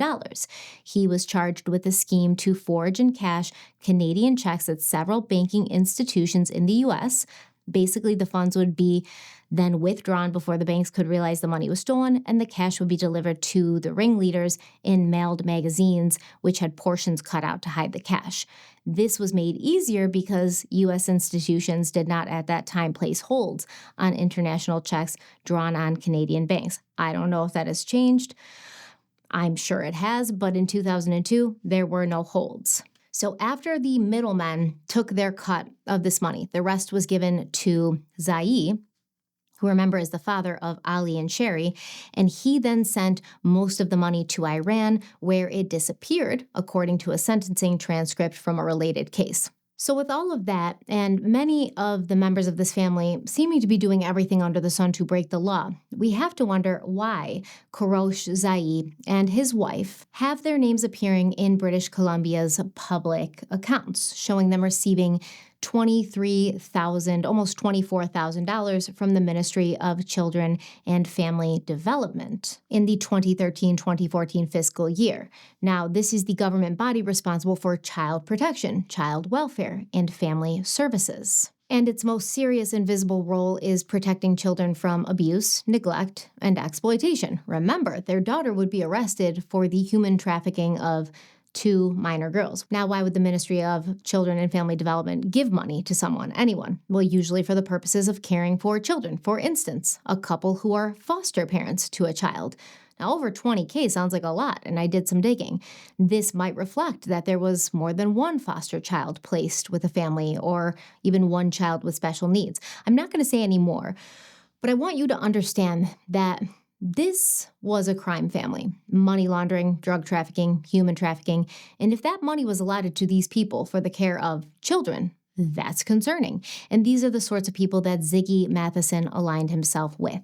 He was charged with a scheme to forge and cash Canadian checks at several banking institutions in the U.S. Basically, the funds would be then withdrawn before the banks could realize the money was stolen, and the cash would be delivered to the ringleaders in mailed magazines, which had portions cut out to hide the cash. This was made easier because U.S. institutions did not at that time place holds on international checks drawn on Canadian banks. I don't know if that has changed. I'm sure it has, but in 2002, there were no holds. So after the middlemen took their cut of this money, the rest was given to Zai, who, remember, is the father of Ali and Sherry, and he then sent most of the money to Iran, where it disappeared, according to a sentencing transcript from a related case. So with all of that, and many of the members of this family seeming to be doing everything under the sun to break the law, we have to wonder why Kourosh Zai and his wife have their names appearing in British Columbia's public accounts, showing them receiving $23,000, almost $24,000 from the Ministry of Children and Family Development in the 2013-2014 fiscal year. Now, this is the government body responsible for child protection, child welfare, and family services. And its most serious and visible role is protecting children from abuse, neglect, and exploitation. Remember, their daughter would be arrested for the human trafficking of 2 minor girls. Now, why would the Ministry of Children and Family Development give money to someone, anyone? Well, usually for the purposes of caring for children. For instance, a couple who are foster parents to a child. Now, over 20K sounds like a lot, and I did some digging. This might reflect that there was more than one foster child placed with a family, or even one child with special needs. I'm not going to say any more, but I want you to understand that this was a crime family. Money laundering, drug trafficking, human trafficking. And if that money was allotted to these people for the care of children, that's concerning. And these are the sorts of people that Ziggy Matheson aligned himself with.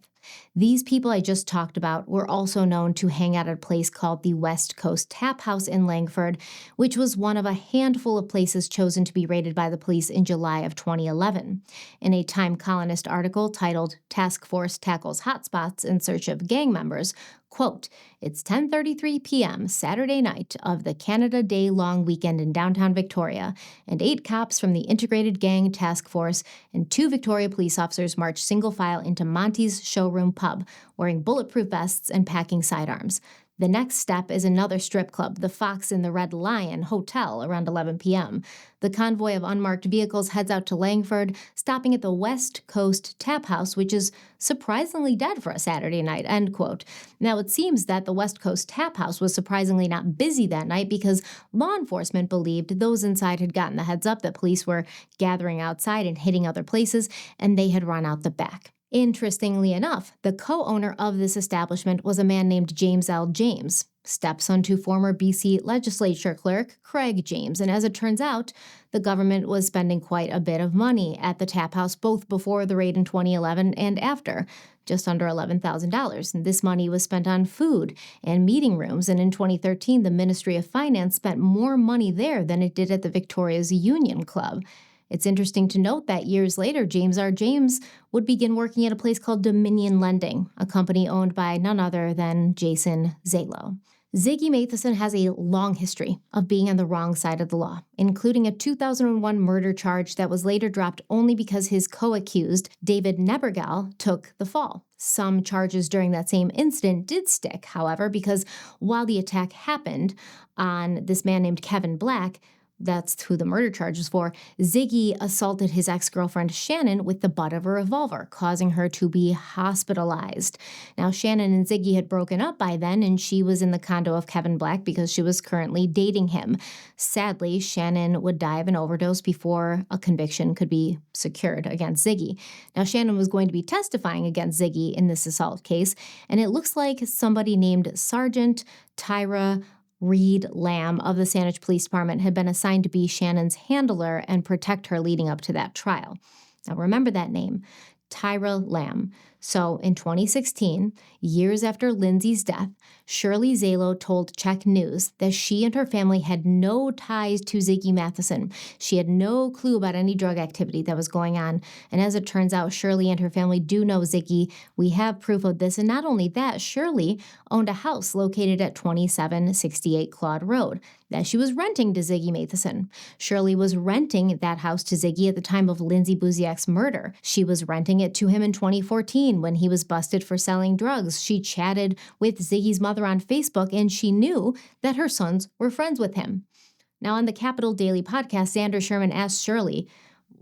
These people I just talked about were also known to hang out at a place called the West Coast Tap House in Langford, which was one of a handful of places chosen to be raided by the police in July of 2011. In a Time Colonist article titled "Task Force Tackles Hotspots in Search of Gang Members," quote, "It's 10:33 p.m. Saturday night of the Canada Day long weekend in downtown Victoria, and 8 cops from the Integrated Gang Task Force and 2 Victoria police officers march single file into Monty's Showroom Pub, wearing bulletproof vests and packing sidearms. The next step is another strip club, the Fox in the Red Lion Hotel, around 11 p.m. The convoy of unmarked vehicles heads out to Langford, stopping at the West Coast Tap House, which is surprisingly dead for a Saturday night," end quote. Now, it seems that the West Coast Tap House was surprisingly not busy that night because law enforcement believed those inside had gotten the heads up that police were gathering outside and hitting other places, and they had run out the back. Interestingly enough, the co-owner of this establishment was a man named James L. James, stepson to former BC legislature clerk Craig James, and as it turns out, the government was spending quite a bit of money at the tap house both before the raid in 2011 and after, just under $11,000. And this money was spent on food and meeting rooms, and in 2013, the Ministry of Finance spent more money there than it did at the Victoria's Union Club. It's interesting to note that years later, James R. James would begin working at a place called Dominion Lending, a company owned by none other than Jason Zalow. Ziggy Matheson has a long history of being on the wrong side of the law, including a 2001 murder charge that was later dropped only because his co-accused, David Nebergal, took the fall. Some charges during that same incident did stick, however, because while the attack happened on this man named Kevin Black, that's who the murder charge was for, Ziggy assaulted his ex-girlfriend Shannon with the butt of a revolver, causing her to be hospitalized. Now, Shannon and Ziggy had broken up by then, and she was in the condo of Kevin Black because she was currently dating him. Sadly, Shannon would die of an overdose before a conviction could be secured against Ziggy. Now, Shannon was going to be testifying against Ziggy in this assault case, and it looks like somebody named Sergeant Tyra Reed Lamb of the Saanich Police Department had been assigned to be Shannon's handler and protect her leading up to that trial. Now remember that name, Tyra Lamb. So in 2016, years after Lindsay's death, Shirley Zalo told Czech News that she and her family had no ties to Ziggy Matheson. She had no clue about any drug activity that was going on. And as it turns out, Shirley and her family do know Ziggy. We have proof of this. And not only that, Shirley owned a house located at 2768 Claude Road that she was renting to Ziggy Matheson. Shirley was renting that house to Ziggy at the time of Lindsay Buziak's murder. She was renting it to him in 2014 when he was busted for selling drugs. She chatted with Ziggy's mother on Facebook, and she knew that her sons were friends with him. Now, on the Capital Daily podcast, Xander Sherman asked Shirley,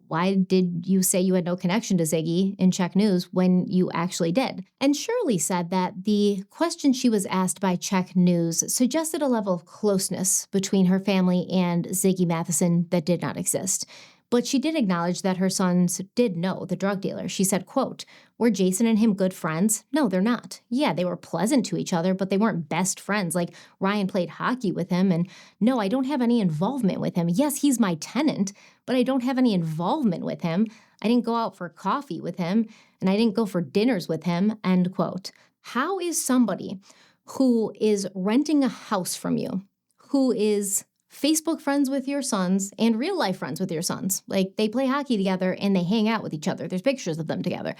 why did you say you had no connection to Ziggy in Czech News when you actually did? And Shirley said that the question she was asked by Czech News suggested a level of closeness between her family and Ziggy Matheson that did not exist. But she did acknowledge that her sons did know the drug dealer. She said, quote, were Jason and him good friends? No, they're not. Yeah, they were pleasant to each other, but they weren't best friends. Like Ryan played hockey with him, and no, I don't have any involvement with him. Yes, he's my tenant, but I don't have any involvement with him. I didn't go out for coffee with him, and I didn't go for dinners with him, end quote. How is somebody who is renting a house from you, who is Facebook friends with your sons and real life friends with your sons, like they play hockey together and they hang out with each other, there's pictures of them together,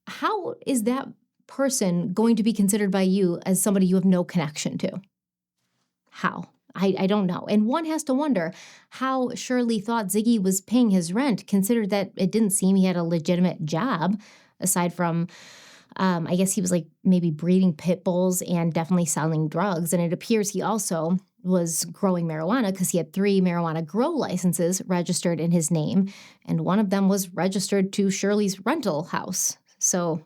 how is that person going to be considered by you as somebody you have no connection to? How? I don't know. And one has to wonder how Shirley thought Ziggy was paying his rent, considered that it didn't seem he had a legitimate job, aside from, I guess he was like maybe breeding pit bulls and definitely selling drugs. And it appears he also was growing marijuana because he had 3 marijuana grow licenses registered in his name, and one of them was registered to Shirley's rental house. So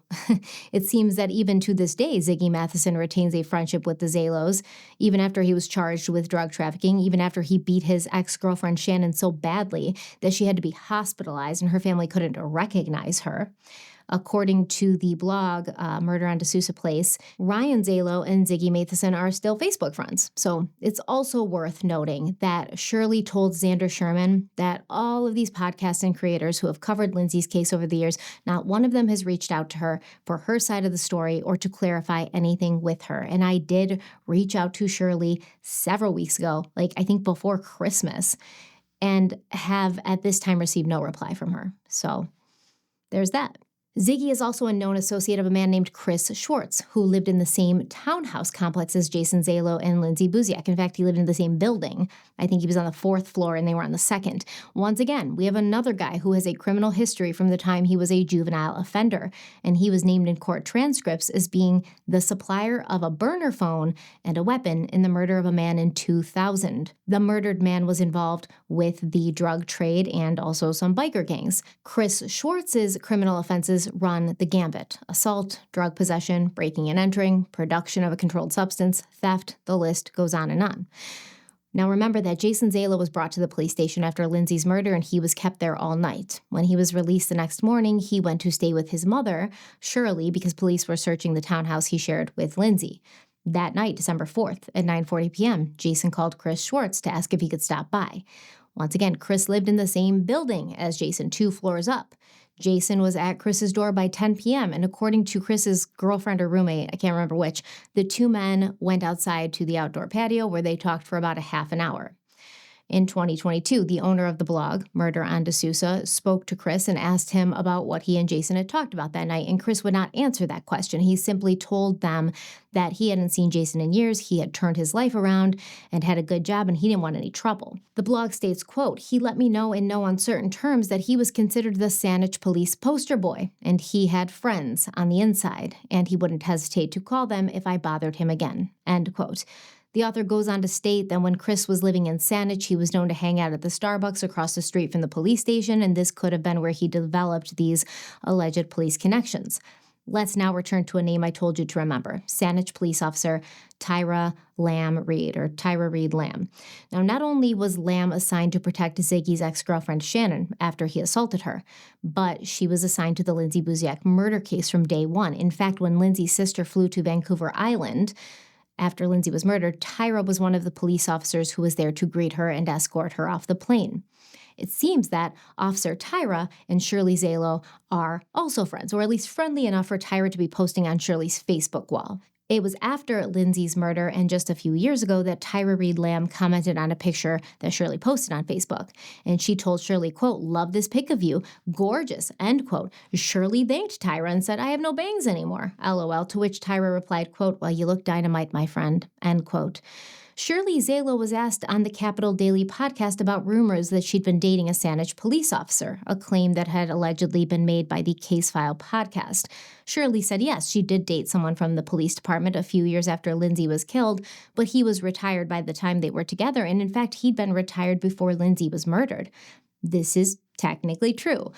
it seems that even to this day, Ziggy Matheson retains a friendship with the Zalos, even after he was charged with drug trafficking, even after he beat his ex-girlfriend Shannon so badly that she had to be hospitalized and her family couldn't recognize her. According to the blog Murder on D'Souza Place, Ryan Zalo and Ziggy Matheson are still Facebook friends. So it's also worth noting that Shirley told Xander Sherman that all of these podcasts and creators who have covered Lindsay's case over the years, not one of them has reached out to her for her side of the story or to clarify anything with her. And I did reach out to Shirley several weeks ago, like I think before Christmas, and have at this time received no reply from her. So there's that. Ziggy is also a known associate of a man named Chris Schwartz, who lived in the same townhouse complex as Jason Zalo and Lindsay Buziak. In fact, he lived in the same building. I think he was on the 4th floor and they were on the 2nd. Once again, we have another guy who has a criminal history from the time he was a juvenile offender, and he was named in court transcripts as being the supplier of a burner phone and a weapon in the murder of a man in 2000. The murdered man was involved with the drug trade and also some biker gangs. Chris Schwartz's criminal offenses run the gambit: assault, drug possession, breaking and entering, production of a controlled substance, theft, the list goes on and on. Now remember that Jason Zalo was brought to the police station after Lindsay's murder and he was kept there all night. When he was released the next morning, he went to stay with his mother, Shirley, because police were searching the townhouse he shared with Lindsay. That night, December 4th, at 9:40 p.m., Jason called Chris Schwartz to ask if he could stop by. Once again, Chris lived in the same building as Jason, 2 floors up. Jason was at Chris's door by 10 p.m., and according to Chris's girlfriend or roommate, I can't remember which, the 2 men went outside to the outdoor patio where they talked for about a half an hour. In 2022, the owner of the blog, Murder on D'Souza, spoke to Chris and asked him about what he and Jason had talked about that night, and Chris would not answer that question. He simply told them that he hadn't seen Jason in years, he had turned his life around and had a good job, and he didn't want any trouble. The blog states, quote, he let me know in no uncertain terms that he was considered the Saanich police poster boy, and he had friends on the inside, and he wouldn't hesitate to call them if I bothered him again, end quote. The author goes on to state that when Chris was living in Saanich, he was known to hang out at the Starbucks across the street from the police station, and this could have been where he developed these alleged police connections. Let's now return to a name I told you to remember: Saanich police officer Tyra Reed Lamb. Now, not only was Lamb assigned to protect Ziggy's ex-girlfriend Shannon after he assaulted her, but she was assigned to the Lindsay Buziak murder case from day one. In fact, when Lindsay's sister flew to Vancouver Island after Lindsay was murdered, Tyra was one of the police officers who was there to greet her and escort her off the plane. It seems that Officer Tyra and Shirley Zalo are also friends, or at least friendly enough for Tyra to be posting on Shirley's Facebook wall. It was after Lindsay's murder and just a few years ago that Tyra Reed Lamb commented on a picture that Shirley posted on Facebook. And she told Shirley, quote, "Love this pic of you. Gorgeous," end quote. Shirley thanked Tyra and said, "I have no bangs anymore," LOL, to which Tyra replied, quote, "Well, you look dynamite, my friend," end quote. Shirley Zalo was asked on the Capital Daily podcast about rumors that she'd been dating a Saanich police officer, a claim that had allegedly been made by the Case File podcast. Shirley said yes, she did date someone from the police department a few years after Lindsay was killed, but he was retired by the time they were together, and in fact, he'd been retired before Lindsay was murdered. This is technically true.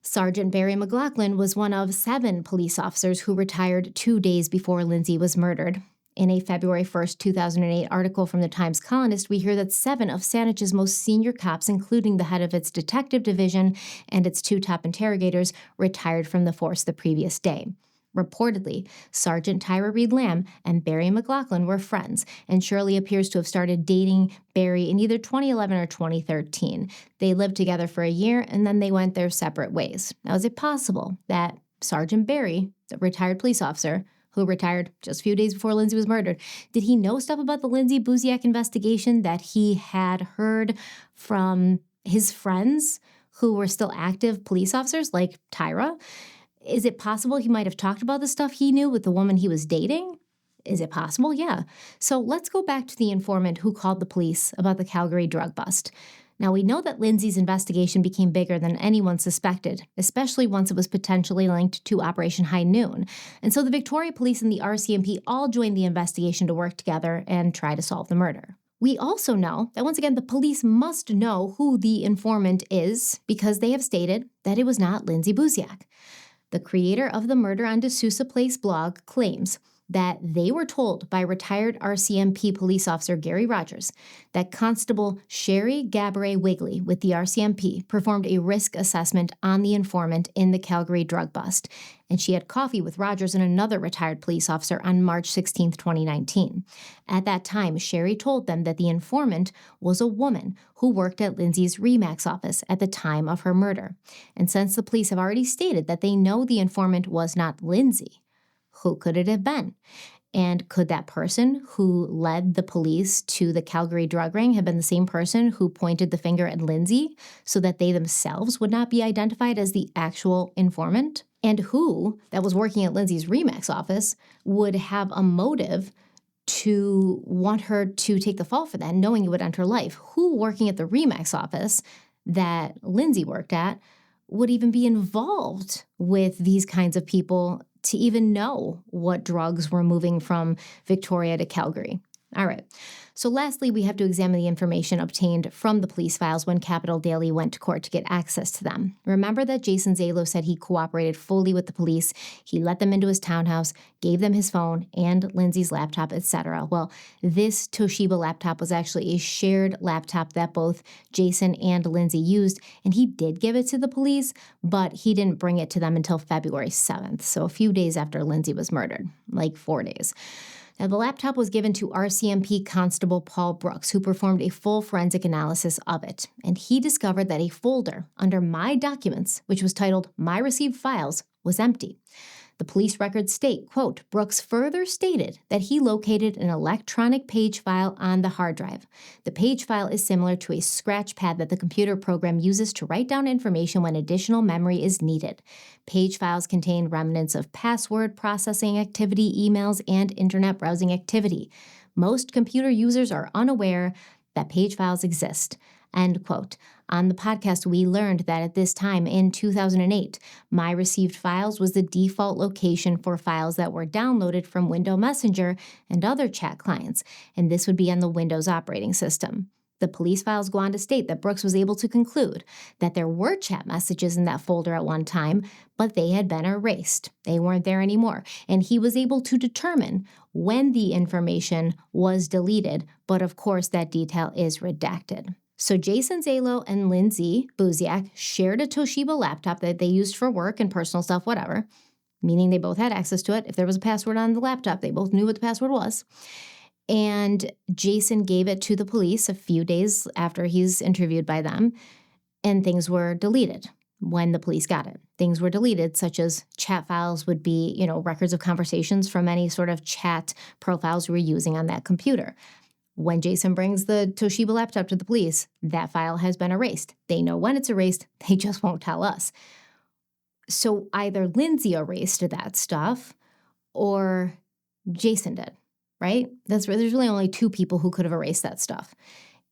Sergeant Barry McLaughlin was one of 7 police officers who retired 2 days before Lindsay was murdered. In a February 1st, 2008 article from the Times-Colonist, we hear that 7 of Saanich's most senior cops, including the head of its detective division and its 2 top interrogators, retired from the force the previous day. Reportedly, Sergeant Tyra Reed Lamb and Barry McLaughlin were friends, and Shirley appears to have started dating Barry in either 2011 or 2013. They lived together for a year, and then they went their separate ways. Now, is it possible that Sergeant Barry, the retired police officer, who retired just a few days before Lindsay was murdered, did he know stuff about the Lindsay Buziak investigation that he had heard from his friends who were still active police officers like Tyra? Is it possible he might have talked about the stuff he knew with the woman he was dating? Is it possible? Yeah. So let's go back to the informant who called the police about the Calgary drug bust. Now, we know that Lindsay's investigation became bigger than anyone suspected, especially once it was potentially linked to Operation High Noon. And so the Victoria Police and the RCMP all joined the investigation to work together and try to solve the murder. We also know that, once again, the police must know who the informant is because they have stated that it was not Lindsay Buziak. The creator of the Murder on DeSouza Place blog claims that they were told by retired RCMP police officer Gary Rogers that Constable Sherry Gabourey Wigley with the RCMP performed a risk assessment on the informant in the Calgary drug bust, and she had coffee with Rogers and another retired police officer on March 16, 2019. At that time, Sherry told them that the informant was a woman who worked at Lindsay's Remax office at the time of her murder. And since the police have already stated that they know the informant was not Lindsay, who could it have been? And could that person who led the police to the Calgary drug ring have been the same person who pointed the finger at Lindsay so that they themselves would not be identified as the actual informant? And who, that was working at Lindsay's Remax office, would have a motive to want her to take the fall for that, knowing it would end her life? Who, working at the Remax office that Lindsay worked at, would even be involved with these kinds of people to even know what drugs were moving from Victoria to Calgary? All right. So lastly, we have to examine the information obtained from the police files when Capital Daily went to court to get access to them. Remember that Jason Zalo said he cooperated fully with the police. He let them into his townhouse, gave them his phone and Lindsay's laptop, etc. Well, this Toshiba laptop was actually a shared laptop that both Jason and Lindsay used, and he did give it to the police, but he didn't bring it to them until February 7th, so a few days after Lindsay was murdered, like 4 days. Now, the laptop was given to RCMP Constable Paul Brooks, who performed a full forensic analysis of it. And he discovered that a folder under My Documents, which was titled My Received Files, was empty. The police records state, quote, Brooks further stated that he located an electronic page file on the hard drive. The page file is similar to a scratch pad that the computer program uses to write down information when additional memory is needed. Page files contain remnants of password processing activity, emails, and internet browsing activity. Most computer users are unaware that page files exist. End quote. On the podcast, we learned that at this time in 2008, My Received Files was the default location for files that were downloaded from Windows Messenger and other chat clients, and this would be on the Windows operating system. The police files go on to state that Brooks was able to conclude that there were chat messages in that folder at one time, but they had been erased. They weren't there anymore. And he was able to determine when the information was deleted, but of course that detail is redacted. So Jason Zalo and Lindsay Buziak shared a Toshiba laptop that they used for work and personal stuff, whatever, meaning they both had access to it. If there was a password on the laptop, they both knew what the password was. And Jason gave it to the police a few days after he's interviewed by them. and things were deleted when the police got it. Things were deleted, such as chat files would be, records of conversations from any sort of chat profiles we were using on that computer. When Jason brings the Toshiba laptop to the police, that file has been erased. They know when it's erased, they just won't tell us. So either Lindsay erased that stuff or Jason did, right? There's really only two people who could have erased that stuff.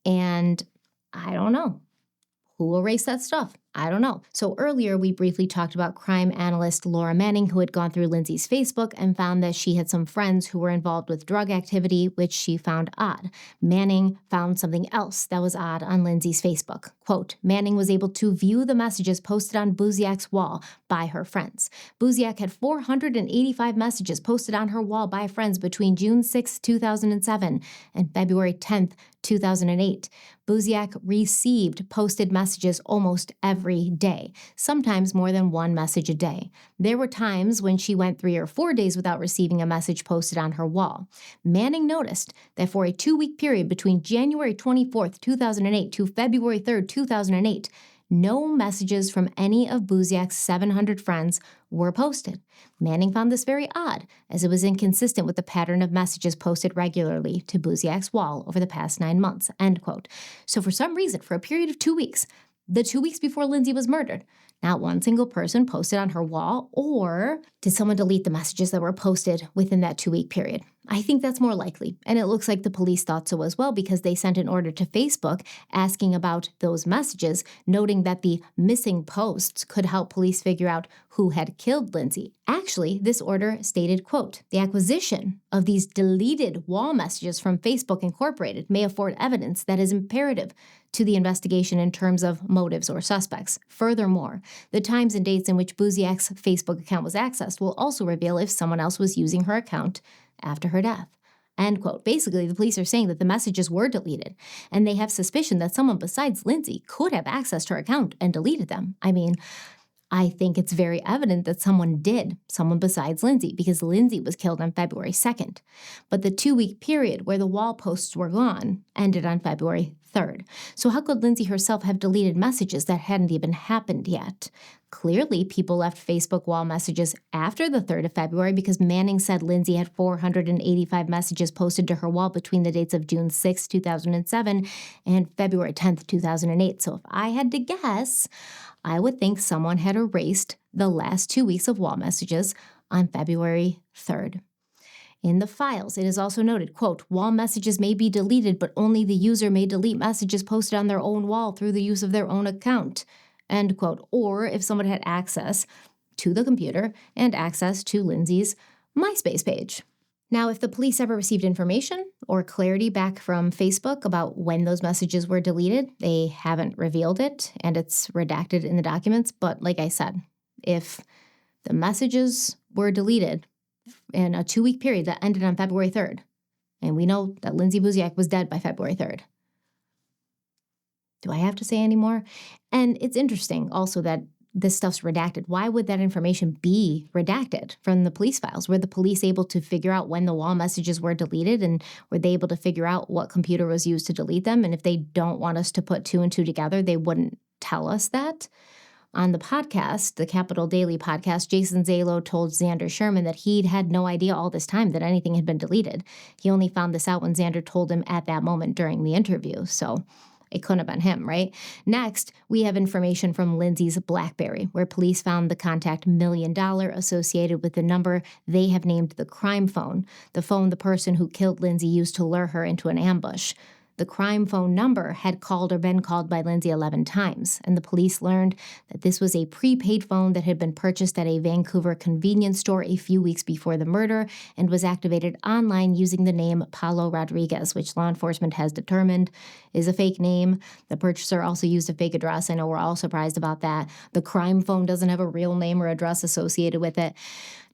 And I don't know. Who erased that stuff? I don't know. So earlier, we briefly talked about crime analyst Laura Manning, who had gone through Lindsay's Facebook and found that she had some friends who were involved with drug activity, which she found odd. Manning found something else that was odd on Lindsay's Facebook. Quote, Manning was able to view the messages posted on Buziak's wall by her friends. Buziak had 485 messages posted on her wall by friends between June 6, 2007 and February 10th, 2008. Buziak received posted messages almost every day, sometimes more than one message a day. There were times when she went 3 or 4 days without receiving a message posted on her wall. Manning noticed that for a 2-week period between January 24th, 2008 to February 3rd, 2008, no messages from any of Buziak's 700 friends were posted. Manning found this very odd, as it was inconsistent with the pattern of messages posted regularly to Buziak's wall over the past 9 months, end quote. So for some reason, for a period of 2 weeks, the 2 weeks before Lindsay was murdered, not one single person posted on her wall, or did someone delete the messages that were posted within that 2-week period? I think that's more likely, and it looks like the police thought so as well because they sent an order to Facebook asking about those messages, noting that the missing posts could help police figure out who had killed Lindsay. Actually, this order stated, quote, the acquisition of these deleted wall messages from Facebook Incorporated may afford evidence that is imperative to the investigation in terms of motives or suspects. Furthermore, the times and dates in which Buziak's Facebook account was accessed will also reveal if someone else was using her account after her death. End quote. Basically, the police are saying that the messages were deleted, and they have suspicion that someone besides Lindsay could have accessed her account and deleted them. I mean, I think it's very evident that someone besides Lindsay, because Lindsay was killed on February 2nd. But the 2-week period where the wall posts were gone ended on February 3rd. So how could Lindsay herself have deleted messages that hadn't even happened yet? Clearly, people left Facebook wall messages after the 3rd of February because Manning said Lindsay had 485 messages posted to her wall between the dates of June 6, 2007 and February 10th, 2008. So if I had to guess, I would think someone had erased the last 2 weeks of wall messages on February 3rd. In the files, it is also noted, quote, wall messages may be deleted, but only the user may delete messages posted on their own wall through the use of their own account, end quote. Or if someone had access to the computer and access to Lindsay's MySpace page. Now, if the police ever received information or clarity back from Facebook about when those messages were deleted, they haven't revealed it, and it's redacted in the documents. But like I said, if the messages were deleted in a 2-week period that ended on February 3rd, and we know that Lindsay Buziak was dead by February 3rd, do I have to say any more? And it's interesting also that this stuff's redacted. Why would that information be redacted from the police files? Were the police able to figure out when the wall messages were deleted, and were they able to figure out what computer was used to delete them? And if they don't want us to put 2 and 2 together, they wouldn't tell us that. On the podcast, the Capital Daily podcast, Jason Zalo told Xander Sherman that he'd had no idea all this time that anything had been deleted. He only found this out when Xander told him at that moment during the interview. So it couldn't have been him, right? Next, we have information from Lindsay's BlackBerry, where police found the contact $1 million associated with the number they have named the crime phone, the phone the person who killed Lindsay used to lure her into an ambush. The crime phone number had called or been called by Lindsay 11 times, and the police learned that this was a prepaid phone that had been purchased at a Vancouver convenience store a few weeks before the murder and was activated online using the name Paulo Rodriguez, which law enforcement has determined is a fake name. The purchaser also used a fake address. I know we're all surprised about that. The crime phone doesn't have a real name or address associated with it.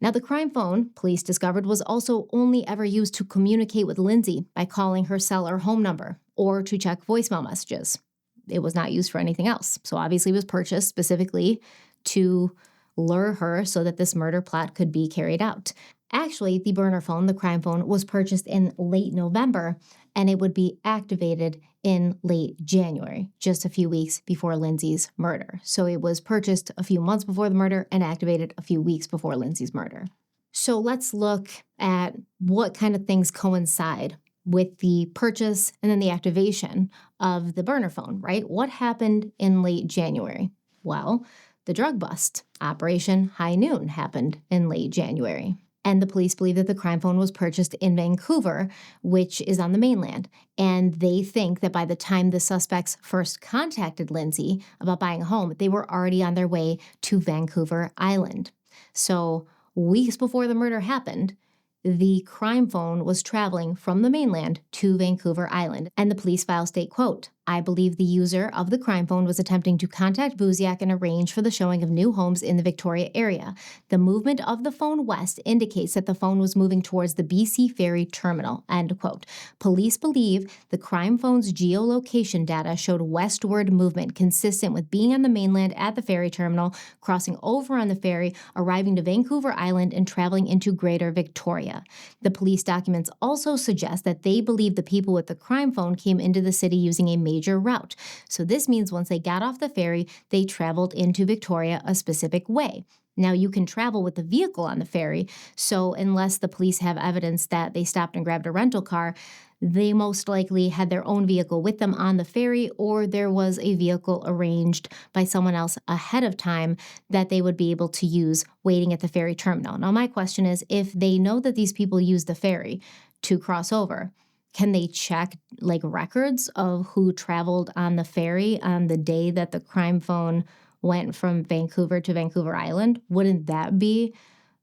Now, the crime phone, police discovered, was also only ever used to communicate with Lindsay by calling her cell or home number or to check voicemail messages. It was not used for anything else. So obviously it was purchased specifically to lure her so that this murder plot could be carried out. Actually, the burner phone, the crime phone, was purchased in late November, and it would be activated in late January, just a few weeks before Lindsay's murder. So it was purchased a few months before the murder and activated a few weeks before Lindsay's murder. So let's look at what kind of things coincide with the purchase and then the activation of the burner phone, right? What happened in late January? Well, the drug bust, Operation High Noon, happened in late January. And the police believe that the crime phone was purchased in Vancouver, which is on the mainland. And they think that by the time the suspects first contacted Lindsay about buying a home, they were already on their way to Vancouver Island. So weeks before the murder happened, the crime phone was traveling from the mainland to Vancouver Island. And the police file state, quote, I believe the user of the crime phone was attempting to contact Buziak and arrange for the showing of new homes in the Victoria area. The movement of the phone west indicates that the phone was moving towards the BC Ferry terminal, end quote. Police believe the crime phone's geolocation data showed westward movement consistent with being on the mainland at the ferry terminal, crossing over on the ferry, arriving to Vancouver Island, and traveling into Greater Victoria. The police documents also suggest that they believe the people with the crime phone came into the city using a major route. So this means once they got off the ferry, they traveled into Victoria a specific way. Now, you can travel with the vehicle on the ferry, so unless the police have evidence that they stopped and grabbed a rental car, they most likely had their own vehicle with them on the ferry, or there was a vehicle arranged by someone else ahead of time that they would be able to use waiting at the ferry terminal. Now, my question is, if they know that these people use the ferry to cross over, can they check records of who traveled on the ferry on the day that the crime phone went from Vancouver to Vancouver Island? Wouldn't that be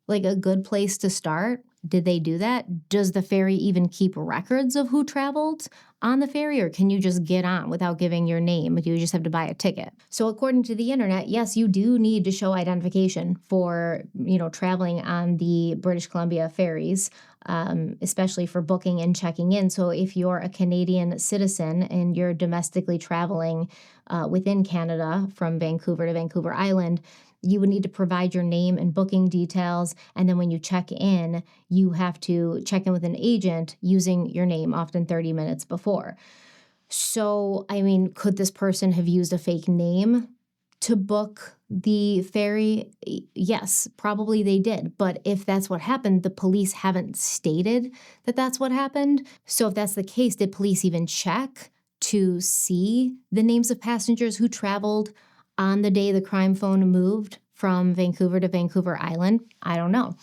a good place to start? Did they do that? Does the ferry even keep records of who traveled on the ferry, or can you just get on without giving your name? You just have to buy a ticket. So according to the internet, yes, you do need to show identification for, traveling on the British Columbia ferries, especially for booking and checking in. So if you're a Canadian citizen and you're domestically traveling within Canada from Vancouver to Vancouver Island, you would need to provide your name and booking details. And then when you check in, you have to check in with an agent using your name, often 30 minutes before. So, could this person have used a fake name to book the ferry? Yes, probably they did. But if that's what happened, the police haven't stated that that's what happened. So if that's the case, did police even check to see the names of passengers who traveled on the day the crime phone moved from Vancouver to Vancouver Island? I don't know.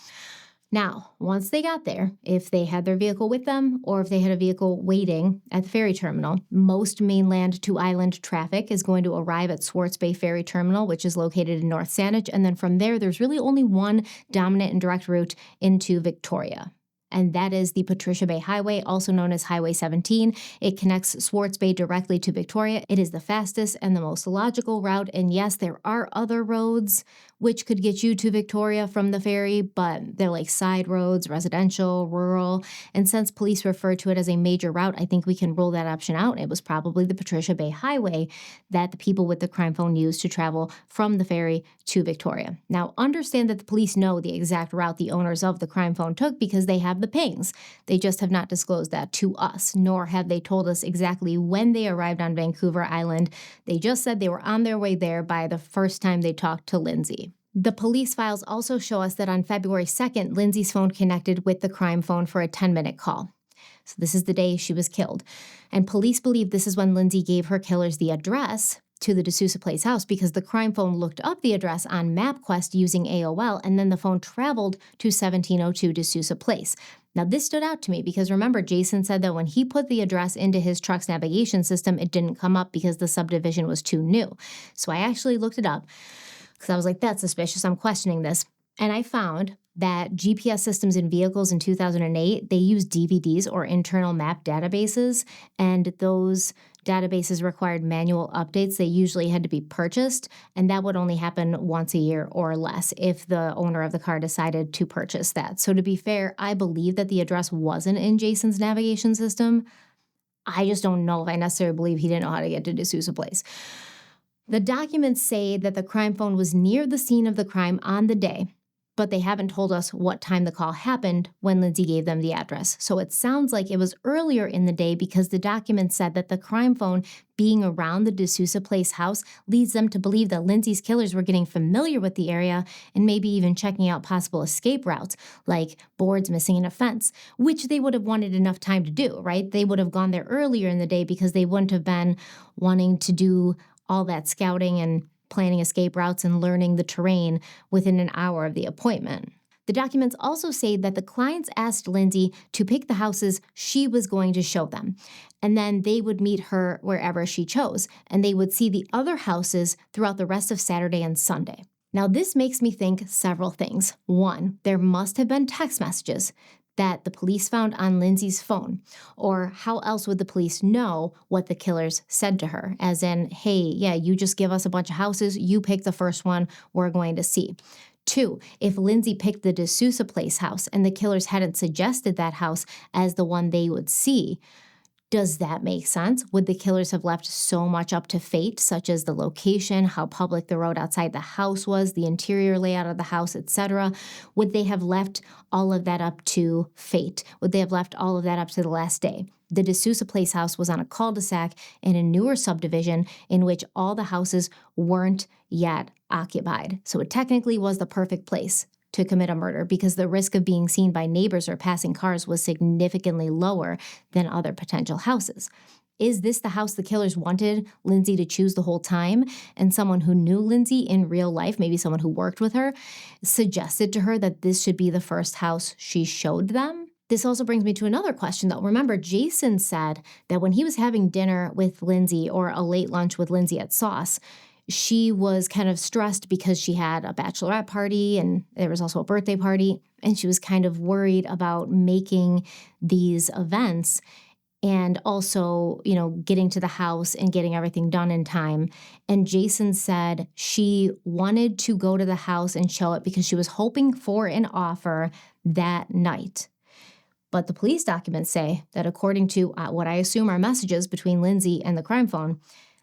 Now, once they got there, if they had their vehicle with them or if they had a vehicle waiting at the ferry terminal, most mainland to island traffic is going to arrive at Swartz Bay Ferry Terminal, which is located in North Saanich. And then from there, there's really only one dominant and direct route into Victoria. And that is the Patricia Bay Highway, also known as Highway 17. It connects Swartz Bay directly to Victoria. It is the fastest and the most logical route. And yes, there are other roads which could get you to Victoria from the ferry, but they're side roads, residential, rural. And since police refer to it as a major route, I think we can rule that option out. It was probably the Patricia Bay Highway that the people with the crime phone used to travel from the ferry to Victoria. Now, understand that the police know the exact route the owners of the crime phone took because they have the pings. They just have not disclosed that to us, nor have they told us exactly when they arrived on Vancouver Island. They just said they were on their way there by the first time they talked to Lindsay. The police files also show us that on February 2nd, Lindsay's phone connected with the crime phone for a 10-minute call. So this is the day she was killed. And police believe this is when Lindsay gave her killers the address to the D'Souza Place house because the crime phone looked up the address on MapQuest using AOL, and then the phone traveled to 1702 D'Souza Place. Now, this stood out to me because remember, Jason said that when he put the address into his truck's navigation system, it didn't come up because the subdivision was too new. So I actually looked it up because I was like, that's suspicious. I'm questioning this. And I found that GPS systems in vehicles in 2008, they use DVDs or internal map databases, and those databases required manual updates. They usually had to be purchased, and that would only happen once a year or less if the owner of the car decided to purchase that. So to be fair, I believe that the address wasn't in Jason's navigation system. I just don't know if I necessarily believe he didn't know how to get to D'Souza Place. The documents say that the crime phone was near the scene of the crime on the day, but they haven't told us what time the call happened when Lindsay gave them the address. So it sounds like it was earlier in the day because the document said that the crime phone being around the D'Souza Place house leads them to believe that Lindsay's killers were getting familiar with the area and maybe even checking out possible escape routes, like boards missing in a fence, which they would have wanted enough time to do, right? They would have gone there earlier in the day because they wouldn't have been wanting to do all that scouting and planning escape routes and learning the terrain within an hour of the appointment. The documents also say that the clients asked Lindsay to pick the houses she was going to show them, and then they would meet her wherever she chose, and they would see the other houses throughout the rest of Saturday and Sunday. Now, this makes me think several things. One, there must have been text messages that the police found on Lindsay's phone, or how else would the police know what the killers said to her? As in, hey, yeah, you just give us a bunch of houses, you pick the first one we're going to see. Two, if Lindsay picked the D'Souza Place house and the killers hadn't suggested that house as the one they would see, does that make sense? Would the killers have left so much up to fate, such as the location, how public the road outside the house was, the interior layout of the house, etc.? Would they have left all of that up to fate? Would they have left all of that up to the last day? The D'Souza Place house was on a cul-de-sac in a newer subdivision in which all the houses weren't yet occupied. So it technically was the perfect place to commit a murder because the risk of being seen by neighbors or passing cars was significantly lower than other potential houses. Is this the house the killers wanted Lindsay to choose the whole time? And someone who knew Lindsay in real life, maybe someone who worked with her, suggested to her that this should be the first house she showed them? This also brings me to another question, though. Remember, Jason said that when he was having dinner with Lindsay or a late lunch with Lindsay at Sauce, she was kind of stressed because she had a bachelorette party and there was also a birthday party, and she was kind of worried about making these events and also, getting to the house and getting everything done in time. And Jason said she wanted to go to the house and show it because she was hoping for an offer that night. But the police documents say that according to what I assume are messages between Lindsay and the crime phone,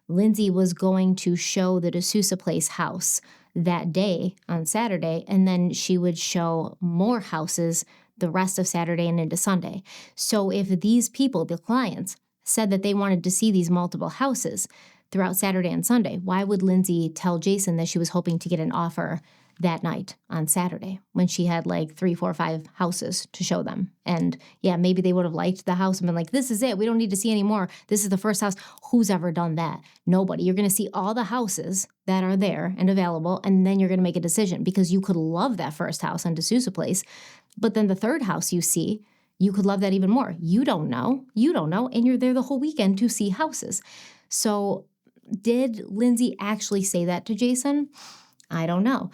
Lindsay was going to show the D'Souza Place house that day on Saturday, and then she would show more houses the rest of Saturday and into Sunday. So if these people, the clients, said that they wanted to see these multiple houses throughout Saturday and Sunday, why would Lindsay tell Jason that she was hoping to get an offer that night on Saturday when she had like 3, 4, 5 houses to show them? And yeah, maybe they would have liked the house and been like, this is it. We don't need to see any more. This is the first house. Who's ever done that? Nobody. You're going to see all the houses that are there and available, and then you're going to make a decision because you could love that first house on D'Souza Place, but then the third house you see, you could love that even more. You don't know. And you're there the whole weekend to see houses. So did Lindsay actually say that to Jason? I don't know.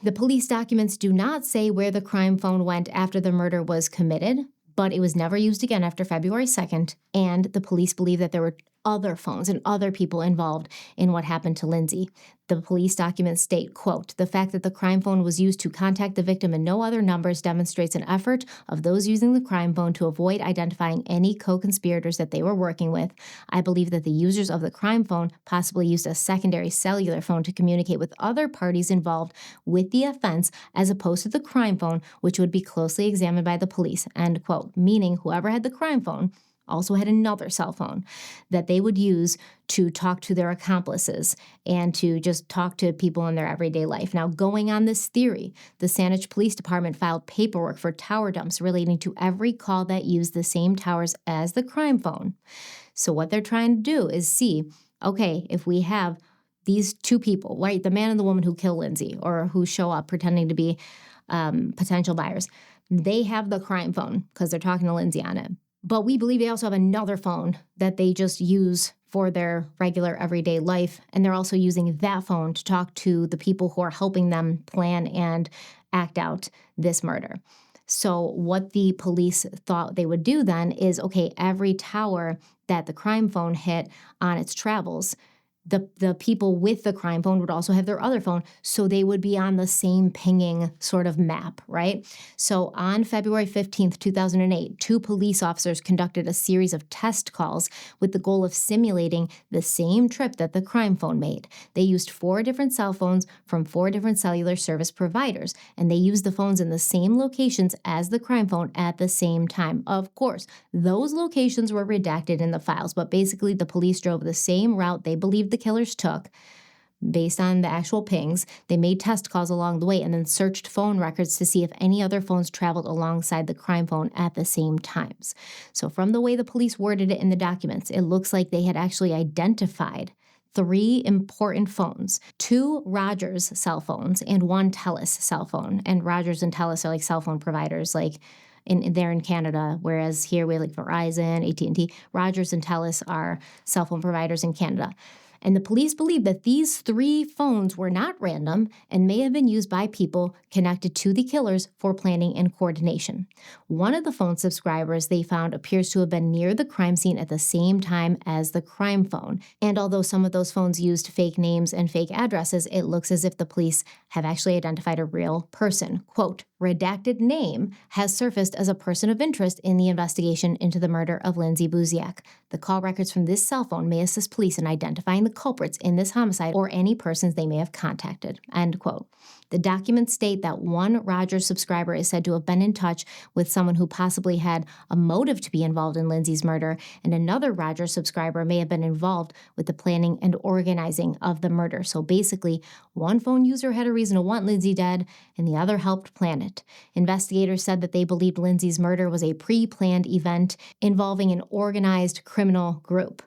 The police documents do not say where the crime phone went after the murder was committed, but it was never used again after February 2nd, and the police believe that there were other phones and other people involved in what happened to Lindsay. The police documents state, quote, "The fact that the crime phone was used to contact the victim and no other numbers demonstrates an effort of those using the crime phone to avoid identifying any co-conspirators that they were working with. I believe that the users of the crime phone possibly used a secondary cellular phone to communicate with other parties involved with the offense as opposed to the crime phone, which would be closely examined by the police," end quote, meaning whoever had the crime phone also had another cell phone that they would use to talk to their accomplices and to just talk to people in their everyday life. Now, going on this theory, the Saanich Police Department filed paperwork for tower dumps relating to every call that used the same towers as the crime phone. So what they're trying to do is see, okay, if we have these two people, right, the man and the woman who kill Lindsay or who show up pretending to be potential buyers, they have the crime phone because they're talking to Lindsay on it. But we believe they also have another phone that they just use for their regular everyday life. And they're also using that phone to talk to the people who are helping them plan and act out this murder. So what the police thought they would do then is, okay, every tower that the crime phone hit on its travels, The people with the crime phone would also have their other phone, so they would be on the same pinging sort of map, right? So on February 15th, 2008, 2 police officers conducted a series of test calls with the goal of simulating the same trip that the crime phone made. They used 4 different cell phones from 4 different cellular service providers, and they used the phones in the same locations as the crime phone at the same time. Of course, those locations were redacted in the files, but basically the police drove the same route they believed the killers took based on the actual pings. They made test calls along the way and then searched phone records to see if any other phones traveled alongside the crime phone at the same times. So from the way the police worded it in the documents, it looks like they had actually identified 3 important phones, 2 Rogers cell phones and 1 Telus cell phone. And Rogers and Telus are like cell phone providers, like they're in Canada, whereas here we have like Verizon, AT&T. Rogers and Telus are cell phone providers in Canada. And the police believe that these 3 phones were not random and may have been used by people connected to the killers for planning and coordination. One of the phone subscribers they found appears to have been near the crime scene at the same time as the crime phone. And although some of those phones used fake names and fake addresses, it looks as if the police have actually identified a real person. Quote, redacted name has surfaced as a person of interest in the investigation into the murder of Lindsay Buziak. The call records from this cell phone may assist police in identifying the culprits in this homicide or any persons they may have contacted. End quote. The documents state that one Rogers subscriber is said to have been in touch with someone who possibly had a motive to be involved in Lindsay's murder, and another Rogers subscriber may have been involved with the planning and organizing of the murder. So basically, one phone user had a reason to want Lindsay dead, and the other helped plan it. Investigators said that they believed Lindsay's murder was a pre-planned event involving an organized criminal group.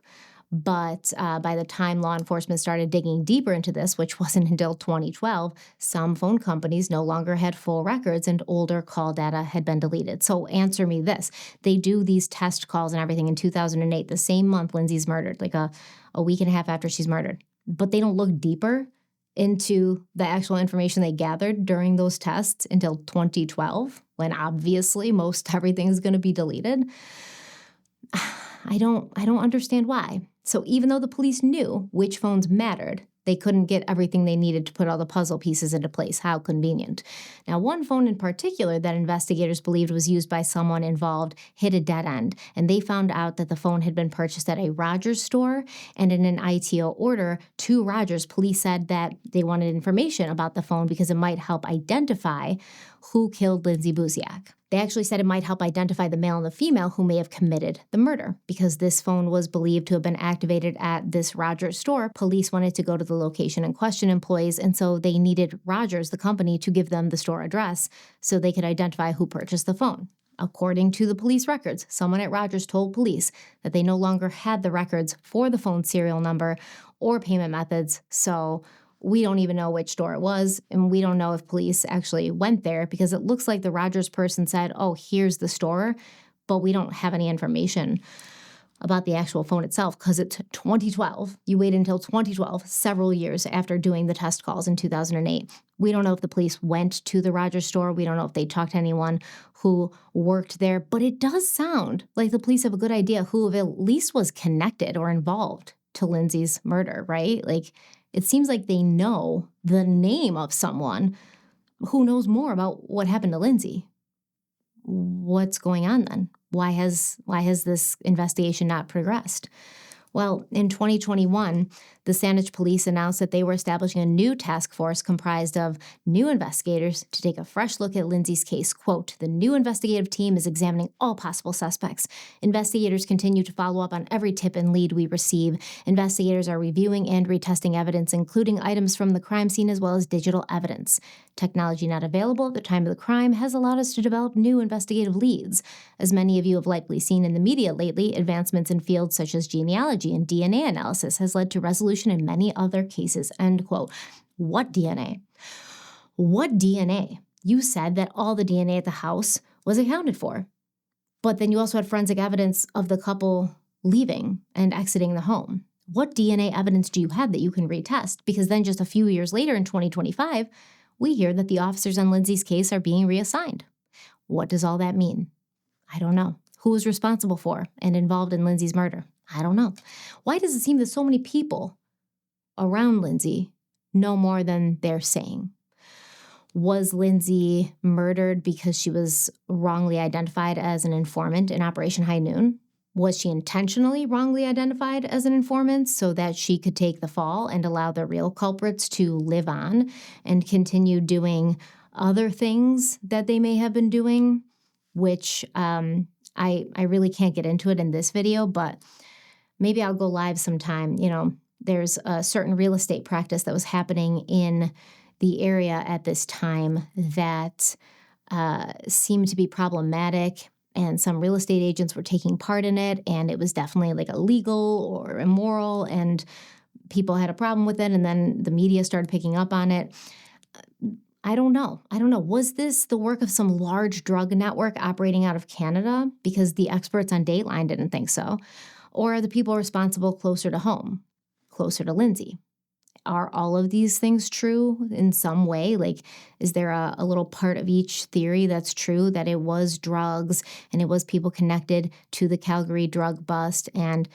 But by the time law enforcement started digging deeper into this, which wasn't until 2012, some phone companies no longer had full records and older call data had been deleted. So answer me this. They do these test calls and everything in 2008, the same month Lindsay's murdered, like a week and a half after she's murdered. But they don't look deeper into the actual information they gathered during those tests until 2012, when obviously most everything is going to be deleted. I don't understand why. So even though the police knew which phones mattered, they couldn't get everything they needed to put all the puzzle pieces into place. How convenient. Now, one phone in particular that investigators believed was used by someone involved hit a dead end, and they found out that the phone had been purchased at a Rogers store, and in an ITO order to Rogers, police said that they wanted information about the phone because it might help identify who killed Lindsay Buziak. They actually said it might help identify the male and the female who may have committed the murder. Because this phone was believed to have been activated at this Rogers store, police wanted to go to the location and question employees, and so they needed Rogers, the company, to give them the store address so they could identify who purchased the phone. According to the police records, someone at Rogers told police that they no longer had the records for the phone's serial number or payment methods, so we don't even know which store it was, and we don't know if police actually went there because it looks like the Rogers person said, oh, here's the store, but we don't have any information about the actual phone itself because it's 2012. You wait until 2012, several years after doing the test calls in 2008. We don't know if the police went to the Rogers store. We don't know if they talked to anyone who worked there, but it does sound like the police have a good idea who at least was connected or involved to Lindsay's murder, right? Like, it seems like they know the name of someone who knows more about what happened to Lindsay. What's going on then? Why has this investigation not progressed? Well, in 2021, the Saanich police announced that they were establishing a new task force comprised of new investigators to take a fresh look at Lindsay's case. Quote, the new investigative team is examining all possible suspects. Investigators continue to follow up on every tip and lead we receive. Investigators are reviewing and retesting evidence, including items from the crime scene as well as digital evidence. Technology not available at the time of the crime has allowed us to develop new investigative leads. As many of you have likely seen in the media lately, advancements in fields such as genealogy and DNA analysis has led to resolution in many other cases, end quote. What DNA? What DNA? You said that all the DNA at the house was accounted for, but then you also had forensic evidence of the couple leaving and exiting the home. What DNA evidence do you have that you can retest? Because then just a few years later in 2025, we hear that the officers on Lindsay's case are being reassigned. What does all that mean? I don't know. Who was responsible for and involved in Lindsay's murder? I don't know. Why does it seem that so many people around Lindsay, no more than they're saying. Was Lindsay murdered because she was wrongly identified as an informant in Operation High Noon? Was she intentionally wrongly identified as an informant so that she could take the fall and allow the real culprits to live on and continue doing other things that they may have been doing, which I really can't get into it in this video, but maybe I'll go live sometime. There's a certain real estate practice that was happening in the area at this time that seemed to be problematic, and some real estate agents were taking part in it, and it was definitely like illegal or immoral, and people had a problem with it, and then the media started picking up on it. I don't know. Was this the work of some large drug network operating out of Canada? Because the experts on Dateline didn't think so. Or are the people responsible closer to home, closer to Lindsay? Are all of these things true in some way? Like, is there a little part of each theory that's true, that it was drugs and it was people connected to the Calgary drug bust and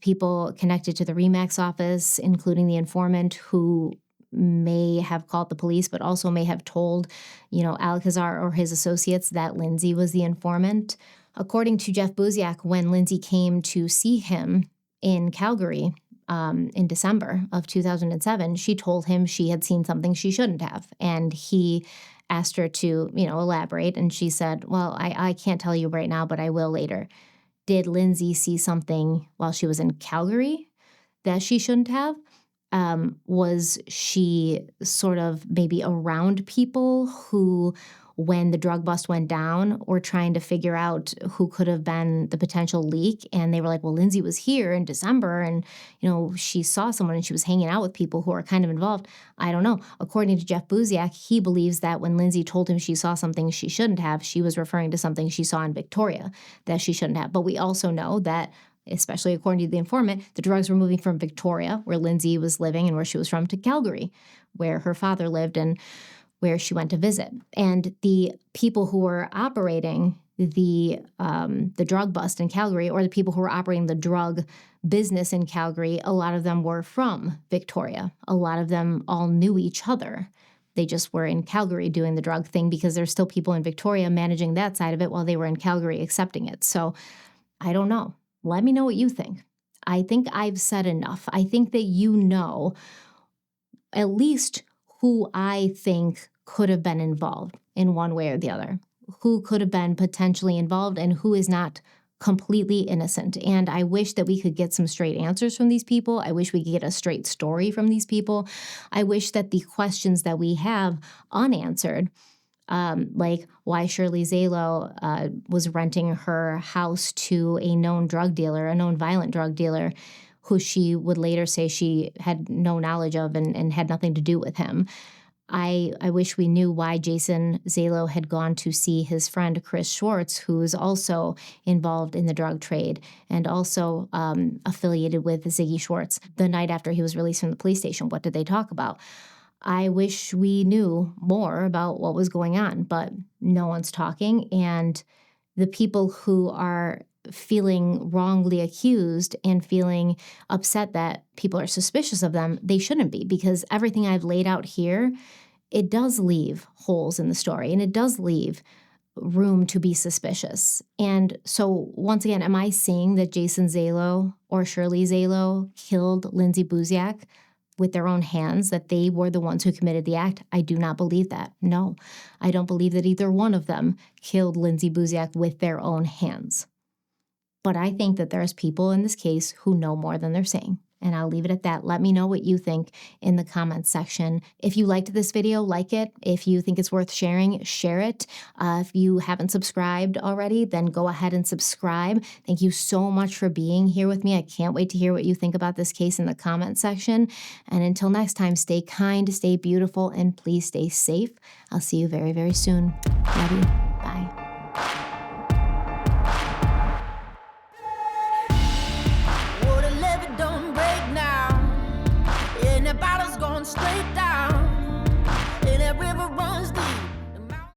people connected to the RE/MAX office, including the informant who may have called the police, but also may have told, Alcazar or his associates that Lindsay was the informant? According to Jeff Buziak, when Lindsay came to see him in Calgary, in December of 2007, she told him she had seen something she shouldn't have. And he asked her to, elaborate. And she said, well, I can't tell you right now, but I will later. Did Lindsay see something while she was in Calgary that she shouldn't have? Was she sort of maybe around people who, when the drug bust went down, were trying to figure out who could have been the potential leak? And they were like, well, Lindsay was here in December and, she saw someone and she was hanging out with people who are kind of involved. I don't know. According to Jeff Buziak, he believes that when Lindsay told him she saw something she shouldn't have, she was referring to something she saw in Victoria that she shouldn't have. But we also know that, especially according to the informant, the drugs were moving from Victoria, where Lindsay was living and where she was from, to Calgary, where her father lived and where she went to visit. And the people who were operating the drug bust in Calgary, or the people who were operating the drug business in Calgary, a lot of them were from Victoria. A lot of them all knew each other. They just were in Calgary doing the drug thing because there's still people in Victoria managing that side of it while they were in Calgary accepting it. So I don't know. Let me know what you think. I think I've said enough. I think that you know at least who I think could have been involved in one way or the other, who could have been potentially involved and who is not completely innocent. And I wish that we could get some straight answers from these people. I wish we could get a straight story from these people. I wish that the questions that we have unanswered, like why Shirley Zalo was renting her house to a known drug dealer, a known violent drug dealer, who she would later say she had no knowledge of and had nothing to do with him. I wish we knew why Jason Zalo had gone to see his friend Chris Schwartz, who is also involved in the drug trade and also affiliated with Ziggy Schwartz, the night after he was released from the police station. What did they talk about? I wish we knew more about what was going on, but no one's talking. And the people who are feeling wrongly accused and feeling upset that people are suspicious of them, they shouldn't be, because everything I've laid out here, it does leave holes in the story and it does leave room to be suspicious. And so once again, am I saying that Jason Zalo or Shirley Zalo killed Lindsay Buziak with their own hands, that they were the ones who committed the act? I do not believe that. No, I don't believe that either one of them killed Lindsay Buziak with their own hands. But I think that there's people in this case who know more than they're saying. And I'll leave it at that. Let me know what you think in the comments section. If you liked this video, like it. If you think it's worth sharing, share it. If you haven't subscribed already, then go ahead and subscribe. Thank you so much for being here with me. I can't wait to hear what you think about this case in the comments section. And until next time, stay kind, stay beautiful, and please stay safe. I'll see you very, very soon. Love you. Bye. Straight down.